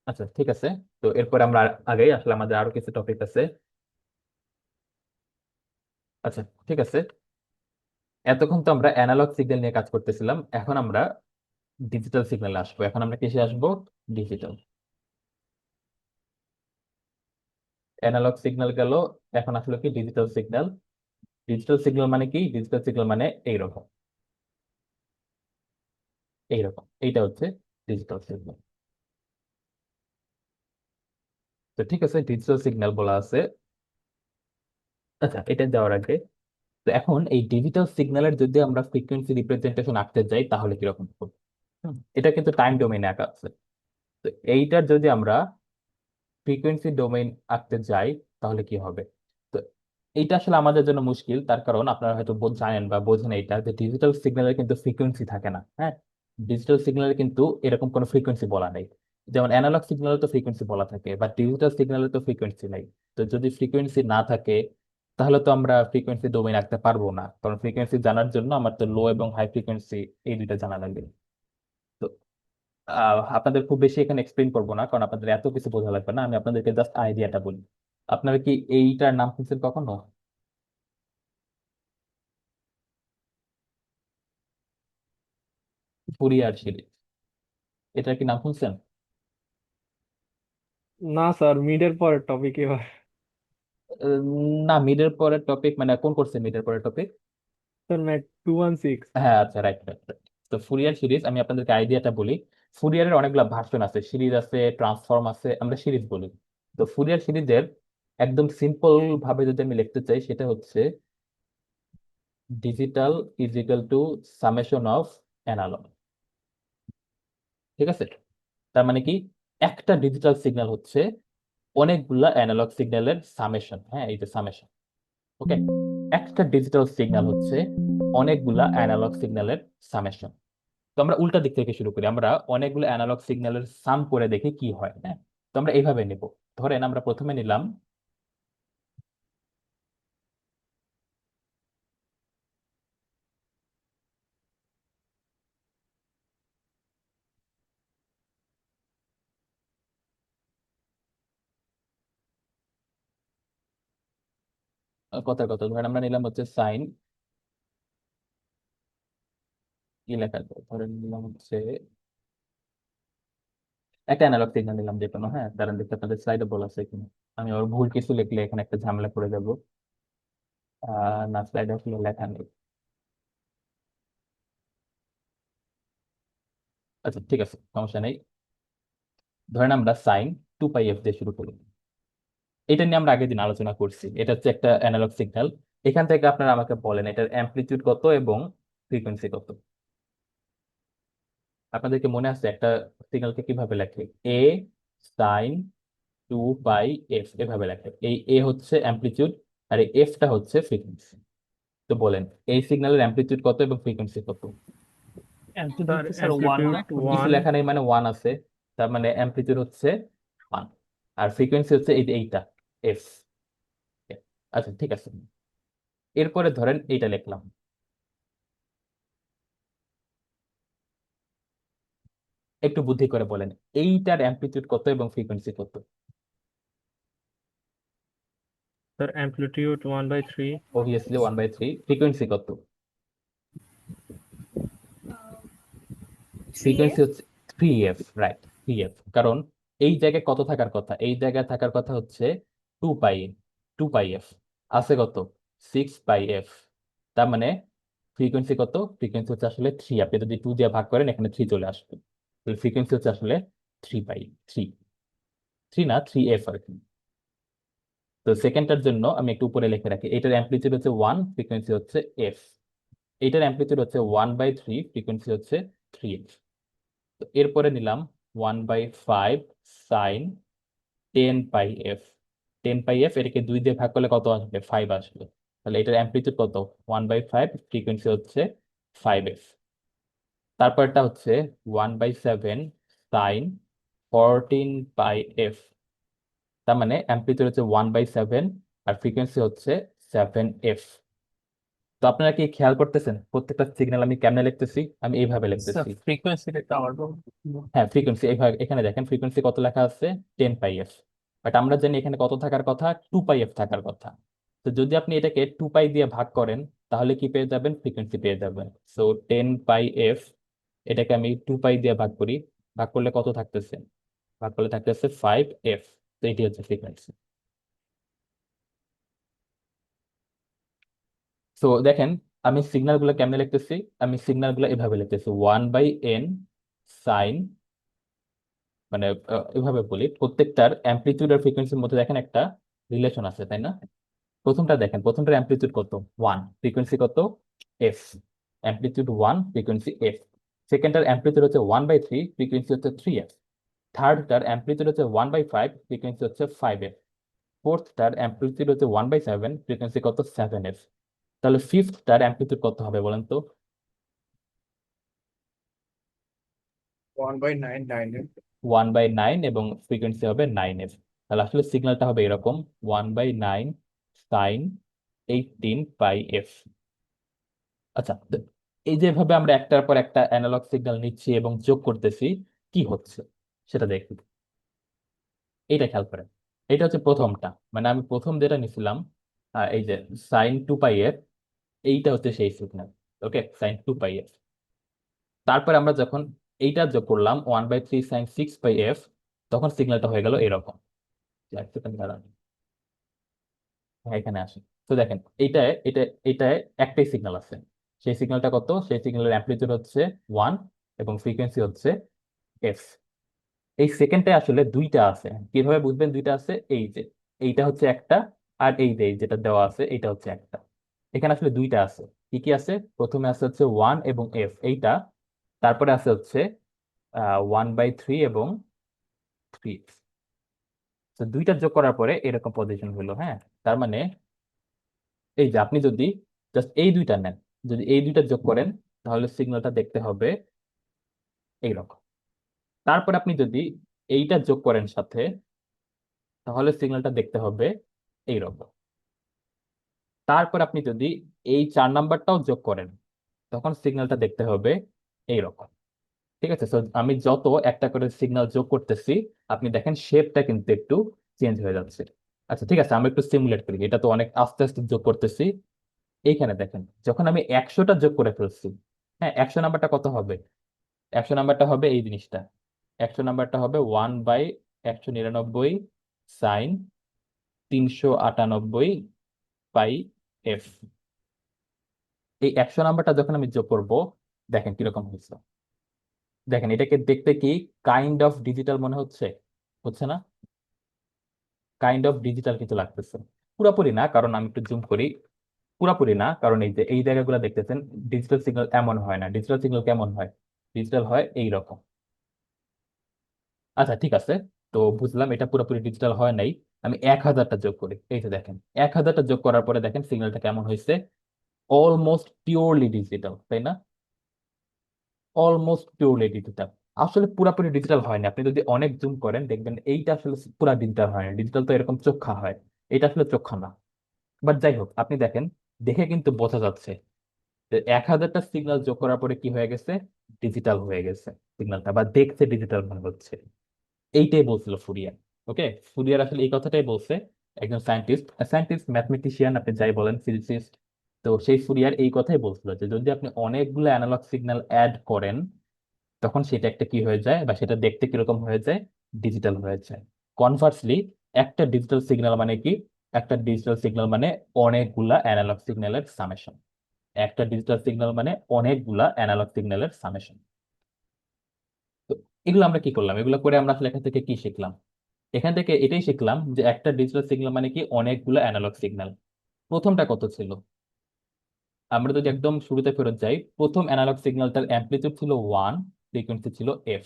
আচ্ছা ঠিক আছে। তো এরপরে আমরা আগেই আসলে আমাদের আরো কিছু টপিক আছে। আচ্ছা ঠিক আছে, এতক্ষণ তো আমরা অ্যানালগ সিগন্যাল নিয়ে কাজ করতেছিলাম, এখন আমরা ডিজিটাল সিগন্যালে আসবো। এখন আমরা কিসে আসবো? ডিজিটাল। অ্যানালগ সিগন্যাল গেল, এখন আসলে কি ডিজিটাল সিগন্যাল। ডিজিটাল সিগন্যাল মানে কি? ডিজিটাল সিগন্যাল মানে এইরকম, এইরকম, এইটা হচ্ছে ডিজিটাল সিগন্যাল। তো ঠিক আছে, ডিজিটাল সিগন্যাল বলা আছে। আচ্ছা, এটা দেওয়ার আগে, তো এখন এই ডিজিটাল সিগন্যালের যদি আমরা ফ্রিকোয়েন্সি রিপ্রেজেন্টেশন আঁকতে যাই তাহলে কিরকম হবে? এটা কিন্তু টাইম ডোমেইনে আঁকা আছে। তো এইটার যদি আমরা ফ্রিকোয়েন্সি ডোমেইন আঁকতে যাই তাহলে কি হবে? তো এইটা আসলে আমাদের জন্য মুশকিল, তার কারণ আপনারা হয়তো জানেন বা বোঝেন এইটা, যে ডিজিটাল সিগন্যালের কিন্তু ফ্রিকোয়েন্সি থাকে না। হ্যাঁ, ডিজিটাল সিগন্যালে কিন্তু এরকম কোনো ফ্রিকোয়েন্সি বলা নেই। যেমন অ্যানালগ সিগন্যালে তো ফ্রিকোয়েন্সি বলা থাকে, বা ডিজিটাল সিগন্যালে তো ফ্রিকোয়েন্সি নাই। তো যদি ফ্রিকোয়েন্সি না থাকে তাহলে তো আমরা ফ্রিকোয়েন্সি ডোমেইন আঁকতে পারবো না, কারণ ফ্রিকোয়েন্সি জানার জন্য আমার তো লো এবং হাই ফ্রিকোয়েন্সি এই দুইটা জানা লাগবে। তো আপনাদের খুব বেশি এখানে এক্সপ্লেইন করবো না, কারণ আপনাদের এত কিছু বোঝা লাগবে না, আমি আপনাদেরকে জাস্ট আইডিয়াটা বলি। আপনারা কি এইটার নাম শুনছেন কখনো? ফুরিয়ার সিরিজ, এটার কি নাম শুনছেন? না স্যার, মিডের পরের টপিক এবার। না, মিডের পরের টপিক মানে কোন কোর্সে মিডের পরের টপিক? Sir math 216। হ্যাঁ আচ্ছা, রাইট রাইট রাইট। তো ফুরিয়ার সিরিজ আমি আপনাদেরকে আইডিয়াটা বলি। ফুরিয়ারের অনেকগুলো ভার্সন আছে, সিরিজ আছে, ট্রান্সফর্ম আছে, আমরা সিরিজ বলি। তো ফুরিয়ার সিরিজের একদম সিম্পল ভাবে যদি আমি লিখতে চাই, সেটা হচ্ছে digital is equal to summation of analog. ঠিক আছে, তার মানে কি, একটা ডিজিটাল সিগন্যাল হচ্ছে অনেকগুলা অ্যানালগ সিগন্যালের সামেশন। হ্যাঁ, এই যে সামেশন। ওকে, একটা ডিজিটাল সিগন্যাল হচ্ছে অনেকগুলা অ্যানালগ সিগন্যালের সামেশন। তো আমরা উল্টা দিক থেকে শুরু করি, আমরা অনেকগুলো অ্যানালগ সিগন্যালের সাম করে দেখি কি হয়। হ্যাঁ, তো আমরা এইভাবে নিব। ধরেন আমরা প্রথমে নিলাম, কথার কথা, ধরেন আমরা নিলাম হচ্ছে সাইন, কি লেখা যায়, ধরেন নিলাম হচ্ছে একটা অ্যানালগ সিগন্যাল নিলাম যে কোনো। হ্যাঁ, দাঁড়ান দেখতে, আপনাদের স্লাইডে বলা আছে কিনা। আমি ওর ভুল কিছু লিখলে এখানে একটা ঝামেলা করে যাবো। না, স্লাইডে আসলে লেখা নেই। আচ্ছা ঠিক আছে, সমস্যা নেই। ধরেন আমরা সাইন 2πf দিয়ে শুরু করি। এটা নিয়ে আমরা আগের দিন আলোচনা করছি, এটা হচ্ছে একটা অ্যানালগ সিগন্যাল। এখান থেকে আপনারা আমাকে বলেন এটার অ্যামপ্লিটিউড কত এবং ফ্রিকোয়েন্সি কত। আপনাদেরকে মনে আছে একটা সিগন্যালকে কিভাবে লেখে? এ সাইন 2πf এভাবে লেখে। এই এ হচ্ছে অ্যামপ্লিটিউড, আর এই এফটা হচ্ছে ফ্রিকোয়েন্সি। তো বলেন এই সিগন্যালের অ্যামপ্লিটিউড কত এবং ফ্রিকোয়েন্সি কত? অ্যামপ্লিটিউড স্যার তো স্যার ওয়ান অ্যামপ্লিটিউড না? কিছু 1। লেখা নেই মানে ওয়ান আছে, তার মানে অ্যামপ্লিটিউড হচ্ছে 1, আর ফ্রিকোয়েন্সি হচ্ছে এইটা এফ। আচ্ছা ঠিক আছে, এরপরে ধরেন এইটা লিখলাম, একটু বুদ্ধি করে বলেন এইটার অ্যামপ্লিটিউড কত এবং ফ্রিকোয়েন্সি কত? Sir amplitude 1/3। অবভিয়াসলি 1/3। ফ্রিকোয়েন্সি কত? ফ্রিকোয়েন্সি 3f হচ্ছে 3f, রাইট, 3f। কারণ এই জায়গায় কত থাকার কথা? এই জায়গায় থাকার কথা হচ্ছে 2 পাই, 2 পাই এফ। আছে কত? 6 পাই এফ। তার মানে ফ্রিকোয়েন্সি কত? ফ্রিকোয়েন্সি হচ্ছে আসলে 3। আপনি যদি 2 দিয়ে ভাগ করেন এখানে 3 চলে আসবে। তাহলে ফ্রিকোয়েন্সি হচ্ছে আসলে 3 থ্রি না 3f আর কি। তো সেকেন্ডটার জন্য আমি একটু উপরে লিখে রাখি, এটার অ্যামপ্লিটিউড হচ্ছে 1, ফ্রিকোয়েন্সি হচ্ছে এফ। এটার অ্যামপ্লিটিউড হচ্ছে 1/3, ফ্রিকোয়েন্সি হচ্ছে 3f। তো এরপরে নিলাম 1/5 সাইন 10 পাই এফ। 10 পাই এফ, এটাকে 2 দিয়ে ভাগ করলে কত আসবে? 5 আসবে। তাহলে এটার অ্যামপ্লিটিউড কত? 1/5, ফ্রিকোয়েন্সি হচ্ছে 5f। তারপরটা হচ্ছে 1/7 সাইন 14 পাই এফ। তার মানে অ্যামপ্লিটিউড হচ্ছে 1/7 আর ফ্রিকোয়েন্সি হচ্ছে 7f। তো আপনারা কি খেয়াল করতেছেন প্রত্যেকটা সিগন্যাল আমি কেমনে লিখতেছি? আমি এইভাবে স্যার লিখতেছি। ফ্রিকোয়েন্সিটা একটু আবার বলুন। হ্যাঁ, ফ্রিকোয়েন্সি এইভাবে, এখানে দেখেন ফ্রিকোয়েন্সি কত লেখা আছে? 10 পাই এফ। বাট আমরা জানি এখানে কত থাকার কথা? 2 পাই এফ থাকার কথা। তো যদি আপনি এটাকে 2 পাই দিয়ে ভাগ করেন তাহলে কি পেয়ে যাবেন? ফ্রিকোয়েন্সি পেয়ে যাবেন। সো 10 পাই এফ, এটাকে আমি 2 পাই দিয়ে ভাগ করি, ভাগ করলে কত থাকতেছে? ভাগ করলে থাকতেছে 5f। তো এটি হচ্ছে ফ্রিকোয়েন্সি। সো দেখেন আমি সিগন্যাল গুলো কেমনে লিখতেছি? আমি সিগন্যাল গুলো এভাবে লিখতেছি, 1/n সাইন, মানে এভাবে বলি, প্রত্যেকটার অ্যামপ্লিটিউড আর ফ্রিকোয়েন্সির মধ্যে দেখেন একটা রিলেশন আছে, তাই না? প্রথমটা দেখেন, প্রথমটার অ্যামপ্লিটিউড কত? 1, ফ্রিকোয়েন্সি কত? এফ। Amplitude 1, frequency F. সেকেন্ডটার অ্যামপ্লিটিউড হচ্ছে 1/3, ফ্রিকোয়েন্সি হচ্ছে 3f। থার্ডটার অ্যামপ্লিটিউড হচ্ছে 1/5, ফ্রিকোয়েন্সি হচ্ছে 5f। ফোর্থটার অ্যামপ্লিটিউড হচ্ছে 1/7, ফ্রিকোয়েন্সি কত? 7f। তাহলে ফিফথটার অ্যামপ্লিটিউড কত হবে বলেন তো? 1/9 9f। 1/9 এবং ফ্রিকোয়েন্সি হবে 9f। তাহলে আসলে সিগন্যালটা হবে এরকম, 1/9 সাইন 18 পাই এফ। আচ্ছা, তো এই যেভাবে আমরা একটার পর একটা অ্যানালগ সিগন্যাল নিচ্ছি এবং যোগ করতেছি, কি হচ্ছে সেটা দেখি। এইটা খেয়াল করেন, এটা হচ্ছে প্রথমটা, মানে আমি প্রথম যেটা নিছিলাম, এই যে sin 2 পাই এফ, এইটা হচ্ছে সেই সিগন্যাল। ওকে, sin 2 পাই এফ। তারপর আমরা যখন এইটা যোগ করলাম 1/3 sin 6 পাই এফ, তখন সিগন্যালটা হয়ে গেল এরকম। এক সেকেন্ড দাঁড়ান, হ্যাঁ, এখানে আসে। তো দেখেন এইটা এটা এটায় একটাই সিগন্যাল আছে। সেই সিগন্যালটা কত? সেই সিগন্যালের অ্যামপ্লিটিউড হচ্ছে 1 এবং ফ্রিকোয়েন্সি হচ্ছে এফ। এই সেকেন্ডটায় আসলে দুইটা আছে। কিভাবে বুঝবেন দুইটা আছে? এই যে এইটা হচ্ছে একটা, আর এই যে যেটা দেওয়া আছে এইটা হচ্ছে একটা। এখানে আসলে দুইটা আছে। কি কি আছে? প্রথমে আছে হচ্ছে 1 এবং এফ, এইটা। তারপরে আছে হচ্ছে 1/3 এবং 3। তো দুইটা যোগ করার পরে এরকম পজিশন হলো, হ্যাঁ। তার মানে এই যে আপনি যদি জাস্ট এই দুইটা নেন, যদি এই দুইটা যোগ করেন তাহলে সিগন্যালটা দেখতে হবে এইরকম। তারপর আপনি যদি এইটা যোগ করেন সাথে, তাহলে সিগন্যালটা দেখতে হবে এইরকম। তারপর আপনি যদি এই 4 নাম্বারটাও যোগ করেন তখন সিগন্যালটা দেখতে হবে এইরকম। ঠিক আছে, তো আমি যত একটা করে সিগন্যাল যোগ করতেছি আপনি দেখেন শেপটা কিন্তু একটু চেঞ্জ হয়ে যাচ্ছে। আচ্ছা ঠিক আছে, আমরা একটু সিমুলেট করি, এটা তো অনেক আস্তে আস্তে যোগ করতেছি। এইখানে দেখেন যখন আমি 100টা যোগ করে ফেলছি, হ্যাঁ, 100 নাম্বারটা কত হবে? 100 নাম্বারটা হবে এই জিনিসটা। 100 নাম্বারটা হবে 1/199 সাইন 398 পাই এফ। এই 100 নাম্বারটা যখন আমি যোগ করব, দেখেন কিরকম হয়েছে। দেখেন এটাকে দেখতে কি কাইন্ড অফ ডিজিটাল মনে হচ্ছে? হচ্ছে না? কাইন্ড অফ ডিজিটাল কিন্তু লাগতেছে। পুরাপুরি না, কারণ আমি একটু জুম করি। পুরাপুরি না, কারণ এই যে এই জায়গাগুলো দেখতেছেন, ডিজিটাল সিগন্যাল এমন হয় না। ডিজিটাল সিগন্যাল কেমন হয়? ডিজিটাল হয় এই রকম। আচ্ছা ঠিক আছে, তো বুঝলাম এটা পুরোপুরি ডিজিটাল হয় নাই। আমি 1000টা যোগ করি, এই যে দেখেন 1000টা যোগ করার পরে দেখেন সিগন্যালটা কেমন হয়েছে। অলমোস্ট পিওরলি ডিজিটাল, তাই না? Almost purely digital. আসলে পুরোপুরি ডিজিটাল হয়নি, আপনি যদি অনেক জুম করেন দেখবেন এইটা আসলে পুরা ডিজিটাল হয় না। ডিজিটাল তো এরকম চোখা হয়, এটা আসলে চোখা না। বাট যাই হোক, আপনি দেখেন, দেখে কিন্তু বোঝা যাচ্ছে যে 1000টা সিগন্যাল যোগ করার পরে কি হয়ে গেছে, ডিজিটাল হয়ে গেছে সিগন্যালটা, বা দেখতে ডিজিটাল মনে হচ্ছে। এইটাই বলছিল ফুরিয়ার। ওকে, ফুরিয়ার আসলে এই কথাটাই বলছে, একজন সায়েন্টিস্ট, সায়েন্টিস্ট ম্যাথমেটিশিয়ান, আপনি যাই বলেন, ফিজিসিস্ট। তো সেই ফুরিয়ার এই কথাই বলছিল যে যদি আপনি অনেকগুলো অ্যানালগ সিগন্যাল অ্যাড করেন, তখন সেটা একটা কি হয়ে যায়, বা সেটা দেখতে কিরকম হয়ে যায়, ডিজিটাল হয়ে যায়। কনভার্সলি, একটা ডিজিটাল সিগন্যাল মানে কি, একটা ডিজিটাল সিগন্যাল মানে অনেকগুলা অ্যানালগ সিগন্যালের সামেশন। একটা ডিজিটাল সিগন্যাল মানে অনেকগুলা অ্যানালগ সিগন্যালের সামেশন। তো এগুলো আমরা কি করলাম, এগুলো করে আমরা আসলে এখান থেকে কি শিখলাম? এখান থেকে এটাই শিখলাম যে একটা ডিজিটাল সিগন্যাল মানে কি অনেকগুলো অ্যানালগ সিগন্যাল। প্রথমটা কত ছিল? আমরা যদি একদম শুরুতে ফেরত যাই, প্রথম অ্যানালগ সিগন্যালটার অ্যাম্পলিটিউড ছিল 1, ফ্রিকোয়েন্সি ছিল এফ।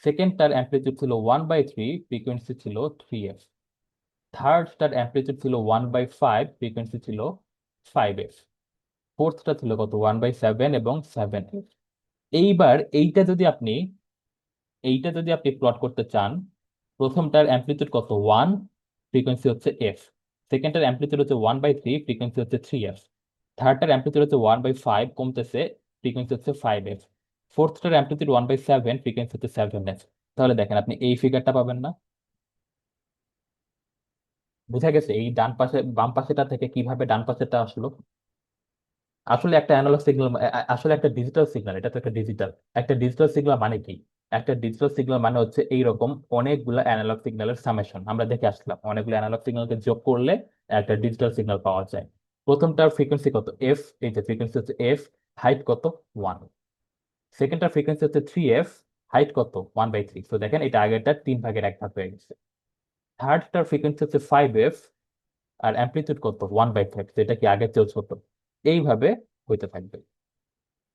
সেকেন্ডটার অ্যাম্পলিটিউড ছিল 1/3, ফ্রিকোয়েন্সি ছিল 3f। থার্ডটার অ্যাম্পলিটিউড ছিল 1/5, ফ্রিকোয়েন্সি ছিল 5f। ফোর্থটা ছিল কত, 1/7 এবং 7f। এইবার এইটা যদি আপনি প্লট করতে চান, প্রথমটার অ্যাম্পলিটিউড কত, 1, ফ্রিকোয়েন্সি হচ্ছে এফ। সেকেন্ডটার অ্যাম্পলিটিউড হচ্ছে 1/3, ফ্রিকোয়েন্সি হচ্ছে 3f। থার্ডটার অ্যাম্পলিটিউড হচ্ছে 1/5, কমতেছে, ফ্রিকোয়েন্সি হচ্ছে 5f। ফোর্থটার অ্যাম্পলিটিউড 1/7, ফ্রিকোয়েন্সি হচ্ছে 7f। তাহলে দেখেন আপনি এই ফিগারটা পাবেন না? বুঝা গেছে এই ডান পাশে বাম পাশেটা থেকে কিভাবে ডান পাশেটা আসলো? আসলে একটা অ্যানালগ সিগন্যাল, আসলে একটা ডিজিটাল সিগন্যাল, এটা তো একটা ডিজিটাল। একটা ডিজিটাল সিগন্যাল মানে কি? একটা ডিজিটাল সিগন্যাল মানে হচ্ছে এইরকম অনেকগুলো অ্যানালগ সিগন্যালের সামেশন। আমরা দেখে আসলাম অনেকগুলো অ্যানালগ সিগন্যালকে যোগ করলে একটা ডিজিটাল সিগন্যাল পাওয়া যায়। প্রথমটার ফ্রিকোয়েন্সি কত, এফ, এই যে ফ্রিকোয়েন্সি হচ্ছে এফ, হাইট কত, 1। সেকেন্ডটার ফ্রিকোয়েন্সি হচ্ছে 3f, হাইট কত, 1/3। তো দেখেন এটা আগেরটা 3/1 ভাগ হয়ে গেছে। থার্ডটার ফ্রিকোয়েন্সি হচ্ছে 5f, আর অ্যাম্পলিটিউড কত, 1/5, যেটা কি আগের চেয়েও ছোট। এইভাবে হইতে থাকবে।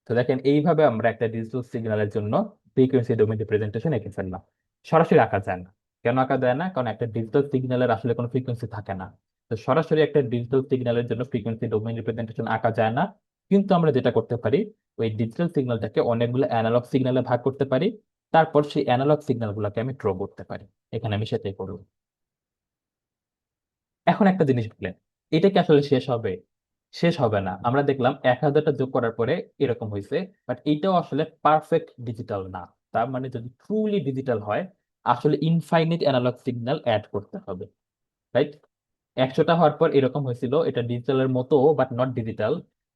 তো দেখেন এইভাবে আমরা একটা ডিজিটাল সিগন্যালের জন্য ফ্রিকোয়েন্সি ডোমেন রিপ্রেজেন্টেশন এঁকে ফেললাম। সরাসরি আঁকা যায় না। কেন আঁকা যায় না? কারণ একটা ডিজিটাল সিগন্যালের আসলে কোনো ফ্রিকোয়েন্সি থাকে না। তো সরাসরি একটা ডিজিটাল সিগন্যালের জন্য ফ্রিকোয়েন্সি ডোমেন রিপ্রেজেন্টেশন আঁকা যায় না। কিন্তু আমরা যেটা করতে পারি, ওই ডিজিটাল সিগন্যালটাকে অনেকগুলো অ্যানালগ সিগন্যালে ভাগ করতে পারি। তারপর সেই অ্যানালগ সিগন্যালগুলোকে আমি ড্র করতে পারি। এখানে আমি সেটাই করব। এখন একটা জিনিস বললেন, এটা কি আসলে শেষ হবে? শেষ হবে না। আমরা দেখলাম 1000টা যোগ করার পরে এরকম হয়েছে, বাট এইটাও আসলে পারফেক্ট ডিজিটাল না। তার মানে যদি ট্রুলি ডিজিটাল হয়, আসলে ইনফাইনিট অ্যানালগ সিগন্যাল অ্যাড করতে হবে, রাইট? 100টা হওয়ার পর এরকম হয়েছিল, এটা ডিজিটালের মতো বাট নট ডিজিটাল।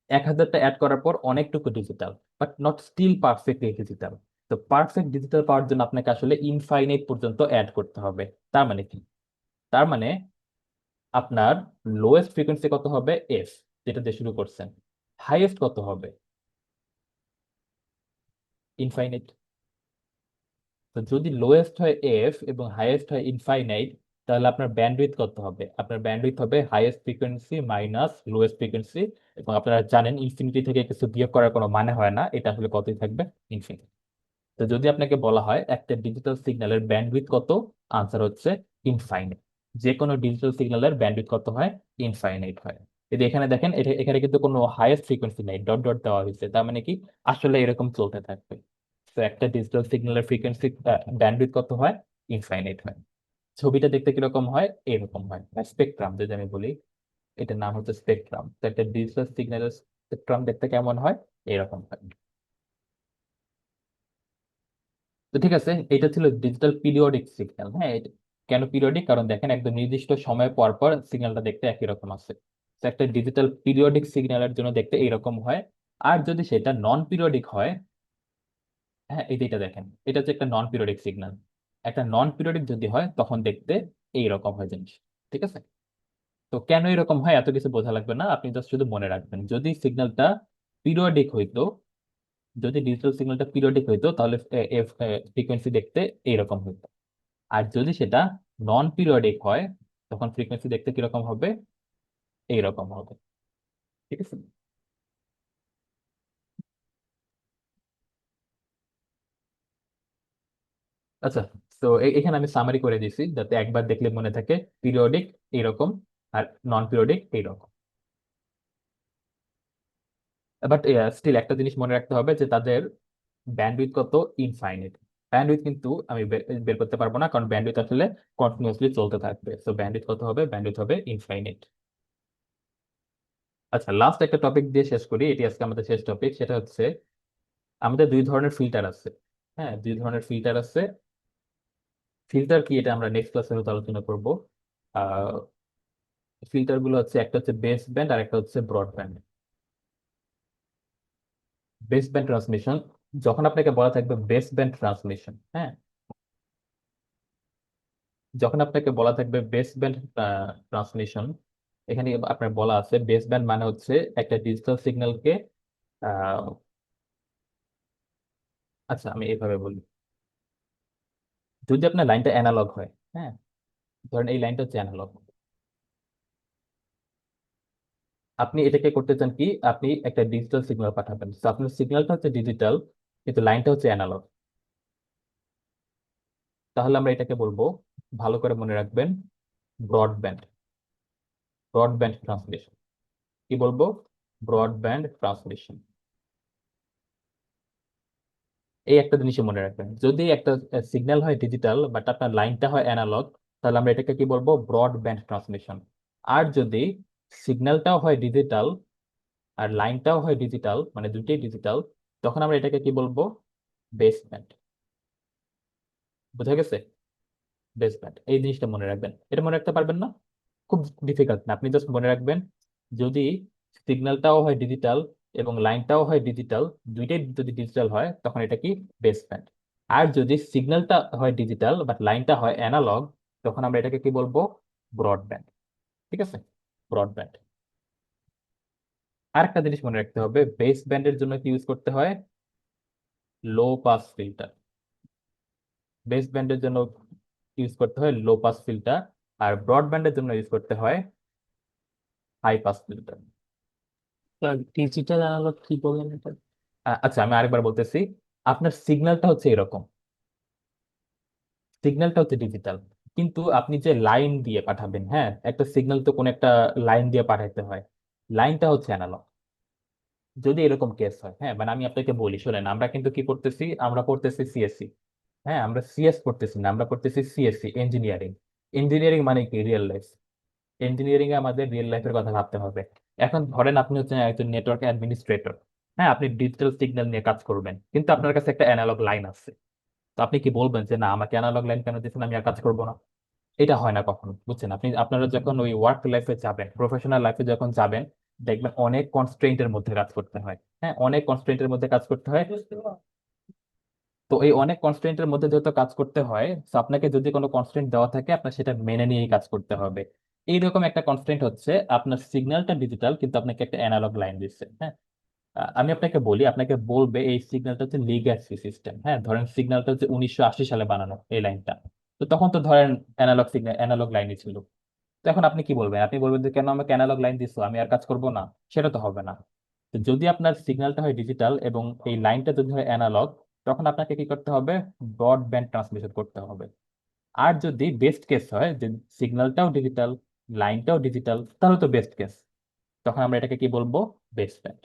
1000টা অ্যাড করার পর অনেকটুকু digital, but not still perfectly digital. তো পারফেক্ট ডিজিটাল পাওয়ার জন্য আপনাকে আসলে ইনফাইনাইট পর্যন্ত অ্যাড করতে হবে। তার মানে কি? তার মানে আপনার লোয়েস্ট ফ্রিকোয়েন্সি কত হবে, এফ, যেটা দিয়ে শুরু করছেন। হাইয়েস্ট কত হবে, ইনফাইনাইট। তো যদি লোয়েস্ট হয় এফ এবং হাইয়েস্ট হয় ইনফাইনাইট, তাহলে আপনার ব্যান্ডউইথ কত হবে? আপনার ব্যান্ডউইথ হবে highest frequency minus lowest frequency. এবং আপনারা জানেন ইনফিনিটি থেকে কিছু বিয়োগ করার কোনো মানে হয় না, এটা আসলে কতই থাকবে, ইনফিনিটি। তো যদি আপনাকে বলা হয় একটা ডিজিটাল সিগন্যালের ব্যান্ডউইথ কত, আনসার হচ্ছে ইনফাইনাইট। যে কোনো ডিজিটাল সিগন্যালের ব্যান্ডউইথ কত হয়, ইনফাইনাইট হয়। যদি এখানে দেখেন, এখানে কিন্তু কোনো হাইয়েস্ট ফ্রিকোয়েন্সি নেই, ডট ডট দেওয়া হয়েছে, তার মানে কি আসলে এরকম চলতে থাকবে। তো একটা ডিজিটাল সিগন্যালের ফ্রিকোয়েন্সি ব্যান্ডউইথ কত হয়, ইনফাইনাইট হয়। ছবিটা দেখতে কিরকম হয়, এরকম হয়। স্পেকট্রাম যদি আমি বলি, এটার নাম হচ্ছে স্পেকট্রাম। তো একটা ডিজিটাল সিগন্যালের স্পেকট্রাম দেখতে কেমন হয়, এরকম হয়। তো ঠিক আছে, এটা ছিল ডিজিটাল পিরিয়ডিক সিগন্যাল। হ্যাঁ, কেন পিরিয়ডিক? কারণ দেখেন একদম নির্দিষ্ট সময় পর পর সিগন্যালটা দেখতে একই রকম আছে। তো একটা ডিজিটাল পিরিয়ডিক সিগন্যালের জন্য দেখতে এইরকম হয়। আর যদি সেটা নন পিরিয়ডিক হয়, হ্যাঁ এটা দেখেন, এটা হচ্ছে একটা নন পিরিয়ডিক সিগন্যাল। একটা নন পিরিয়ডিক যদি হয় তখন দেখতে এইরকম হয় জিনিস। ঠিক আছে? তো কেন এরকম হয় এত কিছু বোঝা লাগবে না, আপনি জাস্ট শুধু মনে রাখবেন, যদি সিগন্যালটা পিরিয়ডিক হইতো, যদি ডিজিটাল সিগন্যালটা পিরিয়ডিক হইতো, তাহলে ফ্রিকোয়েন্সি দেখতে এইরকম হইতো। আর যদি সেটা নন পিরিয়ডিক হয়, তখন ফ্রিকোয়েন্সি দেখতে কিরকম হবে, এইরকম হবে। ঠিক আছে? আচ্ছা, তো এখানে আমি সামারি করে দিছি যাতে একবার দেখলে মনে থাকে, পিরিয়ডিক এইরকম, আর নন পিরিয়ডিক এইরকম। বাট স্টিল একটা জিনিস মনে রাখতে হবে যে তাদের ব্যান্ডউইথ কত, ইনফাইনাইট। ব্যান্ডউইথ কিন্তু আমি বের করতে পারবো না, কারণ ব্যান্ডউইথ আসলে কন্টিনিউয়াসলি চলতে থাকবে। তো ব্যান্ডউইথ কত হবে, ব্যান্ডউইথ হবে ইনফাইনাইট। আচ্ছা, লাস্ট একটা টপিক দিয়ে শেষ করি, এটি আজকে আমাদের শেষ টপিক। সেটা হচ্ছে আমাদের দুই ধরনের ফিল্টার আছে। হ্যাঁ, দুই ধরনের ফিল্টার আছে। ফিল্টার কি এটা আমরা নেক্সট ক্লাসে হয়তো আলোচনা করব। আহ ফিল্টার গুলো হচ্ছে, একটা হচ্ছে বেস ব্যান্ড আর একটা হচ্ছে ব্রডব্যান্ড। বেস ব্যান্ড ট্রান্সমিশন, যখন আপনাকে বলা থাকবে বেস ব্যান্ড ট্রান্সমিশন, হ্যাঁ, যখন আপনাকে বলা থাকবে বেস ব্যান্ড ট্রান্সমিশন, এখানে আপনার বলা আছে বেস ব্যান্ড মানে হচ্ছে একটা ডিজিটাল সিগন্যালকে, আচ্ছা আমি এইভাবে বলি, যদি আপনার লাইনটা অ্যানালগ হয়, হ্যাঁ, ধরেন এই লাইনটা হচ্ছে অ্যানালগ, আপনি এটাকে করতে চান কি, আপনি একটা ডিজিটাল সিগন্যাল পাঠাবেন, তো আপনার সিগন্যালটা হচ্ছে ডিজিটাল কিন্তু লাইনটা হচ্ছে অ্যানালগ, তাহলে আমরা এটাকে বলবো, ভালো করে মনে রাখবেন, ব্রডব্যান্ড, ব্রডব্যান্ড ট্রান্সমিশন। কি বলবো? Broadband transmission. এই একটা জিনিসই মনে রাখবেন, যদি একটা সিগন্যাল হয় ডিজিটাল বাট আপনার লাইনটা হয় অ্যানালগ, তাহলে আমরা এটাকে কি বলবো? Broadband transmission. আর যদি সিগন্যালটাও হয় ডিজিটাল আর লাইনটাও হয় ডিজিটাল, মানে দুটোই ডিজিটাল, তখন আমরা এটাকে কি বলবো? Base band. বুঝা গেছে? বেস ব্যান্ড, এই জিনিসটা মনে রাখবেন। এটা মনে রাখতে পারবেন না? খুব ডিফিকাল্ট না, আপনি জাস্ট মনে রাখবেন, যদি সিগন্যালটাও হয় ডিজিটাল এবং লাইনটাও হয় ডিজিটাল, দুইটাই যদি ডিজিটাল হয় তখন এটা কি? Base band. আর যদি সিগন্যালটা হয় ডিজিটাল বাট লাইনটা হয় অ্যানালগ, তখন আমরা এটাকে কি বলবো? ব্রডব্যান্ড। ঠিক আছে, ব্রডব্যান্ড। আর একটা জিনিস মনে রাখতে হবে, বেস ব্যান্ডের জন্য কি ইউজ করতে হয়? লো পাস ফিল্টার। বেস ব্যান্ডের জন্য ইউজ করতে হয় লো পাস ফিল্টার, আর ব্রডব্যান্ডের জন্য ইউজ করতে হয় high pass filter. Sir digital analog কি বললেন এটা? আচ্ছা আমি আরেকবার বলতেছি, আপনার সিগন্যালটা হচ্ছে এরকম, সিগন্যালটা হচ্ছে ডিজিটাল, কিন্তু আপনি যে লাইন দিয়ে পাঠাবেন, হ্যাঁ, একটা সিগন্যাল তো কোন একটা লাইন দিয়ে পাঠাইতে হয়, লাইনটা হচ্ছে অ্যানালগ। যদি এরকম কেস হয়, হ্যাঁ, মানে আমি আপনাকে বলি শোনেন, আমরা কিন্তু কি করতেছি, আমরা করতেছি সিএসসি, হ্যাঁ, আমরা সিএস করতেছি না, আমরা করতেছি সিএসসি, ইঞ্জিনিয়ারিং। ইঞ্জিনিয়ারিং মানে কি? Real life. ইঞ্জিনিয়ারিং এ আমাদের রিয়েল লাইফের কথা ভাবতে হবে। এখন ধরেন আপনি হচ্ছেন একজন নেটওয়ার্ক অ্যাডমিনিস্ট্রেটর, হ্যাঁ, আপনি ডিজিটাল সিগন্যাল নিয়ে কাজ করবেন, কিন্তু আপনার কাছে একটা অ্যানালগ লাইন আছে। তো আপনি কি বলবেন যে না, আমাকে অ্যানালগ লাইন কেন দিচ্ছেন, আমি আর কাজ করবো না? এটা হয় না কখনো, বুঝছেন? আপনারা যখন ওই ওয়ার্ক লাইফে যাবেন, প্রফেশনাল লাইফে যখন যাবেন, দেখবেন অনেক কনস্ট্রেইন্টের মধ্যে কাজ করতে হয়, হ্যাঁ, অনেক কনস্ট্রেইন্টের মধ্যে কাজ করতে হয়। তো এই অনেক কনস্ট্রেন্টের মধ্যে যেহেতু কাজ করতে হয়, তো আপনাকে যদি কোনো কনস্ট্রেন্ট দেওয়া থাকে, আপনার সেটা মেনে নিয়েই কাজ করতে হবে। এইরকম একটা কনস্ট্রেন্ট হচ্ছে, আপনার সিগন্যালটা ডিজিটাল কিন্তু আপনাকে একটা অ্যানালগ লাইন দিচ্ছে, হ্যাঁ। আমি আপনাকে বলি, আপনাকে বলবে এই সিগন্যালটা হচ্ছে লিগ্যাসি সিস্টেম, হ্যাঁ, ধরেন সিগন্যালটা হচ্ছে 1980 সালে বানানো এই লাইনটা, তো তখন তো ধরেন অ্যানালগ সিগন্যাল, অ্যানালগ লাইনই ছিল। তো এখন আপনি কি বলবেন? আপনি বলবেন যে কেন আমাকে অ্যানালগ লাইন দিচ্ছ, আমি আর কাজ করবো না? সেটা তো হবে না। তো যদি আপনার সিগন্যালটা হয় ডিজিটাল এবং এই লাইনটা যদি হয় অ্যানালগ, তখন আপনাকে কি করতে হবে? ব্রডব্যান্ড ট্রান্সমিশন করতে হবে। আর যদি বেস্ট কেস হয় যে সিগন্যালটাও ডিজিটাল, লাইনটাও ডিজিটাল, তাহলে তো বেস্ট কেস, তখন আমরা এটাকে কি বলবো? Base band.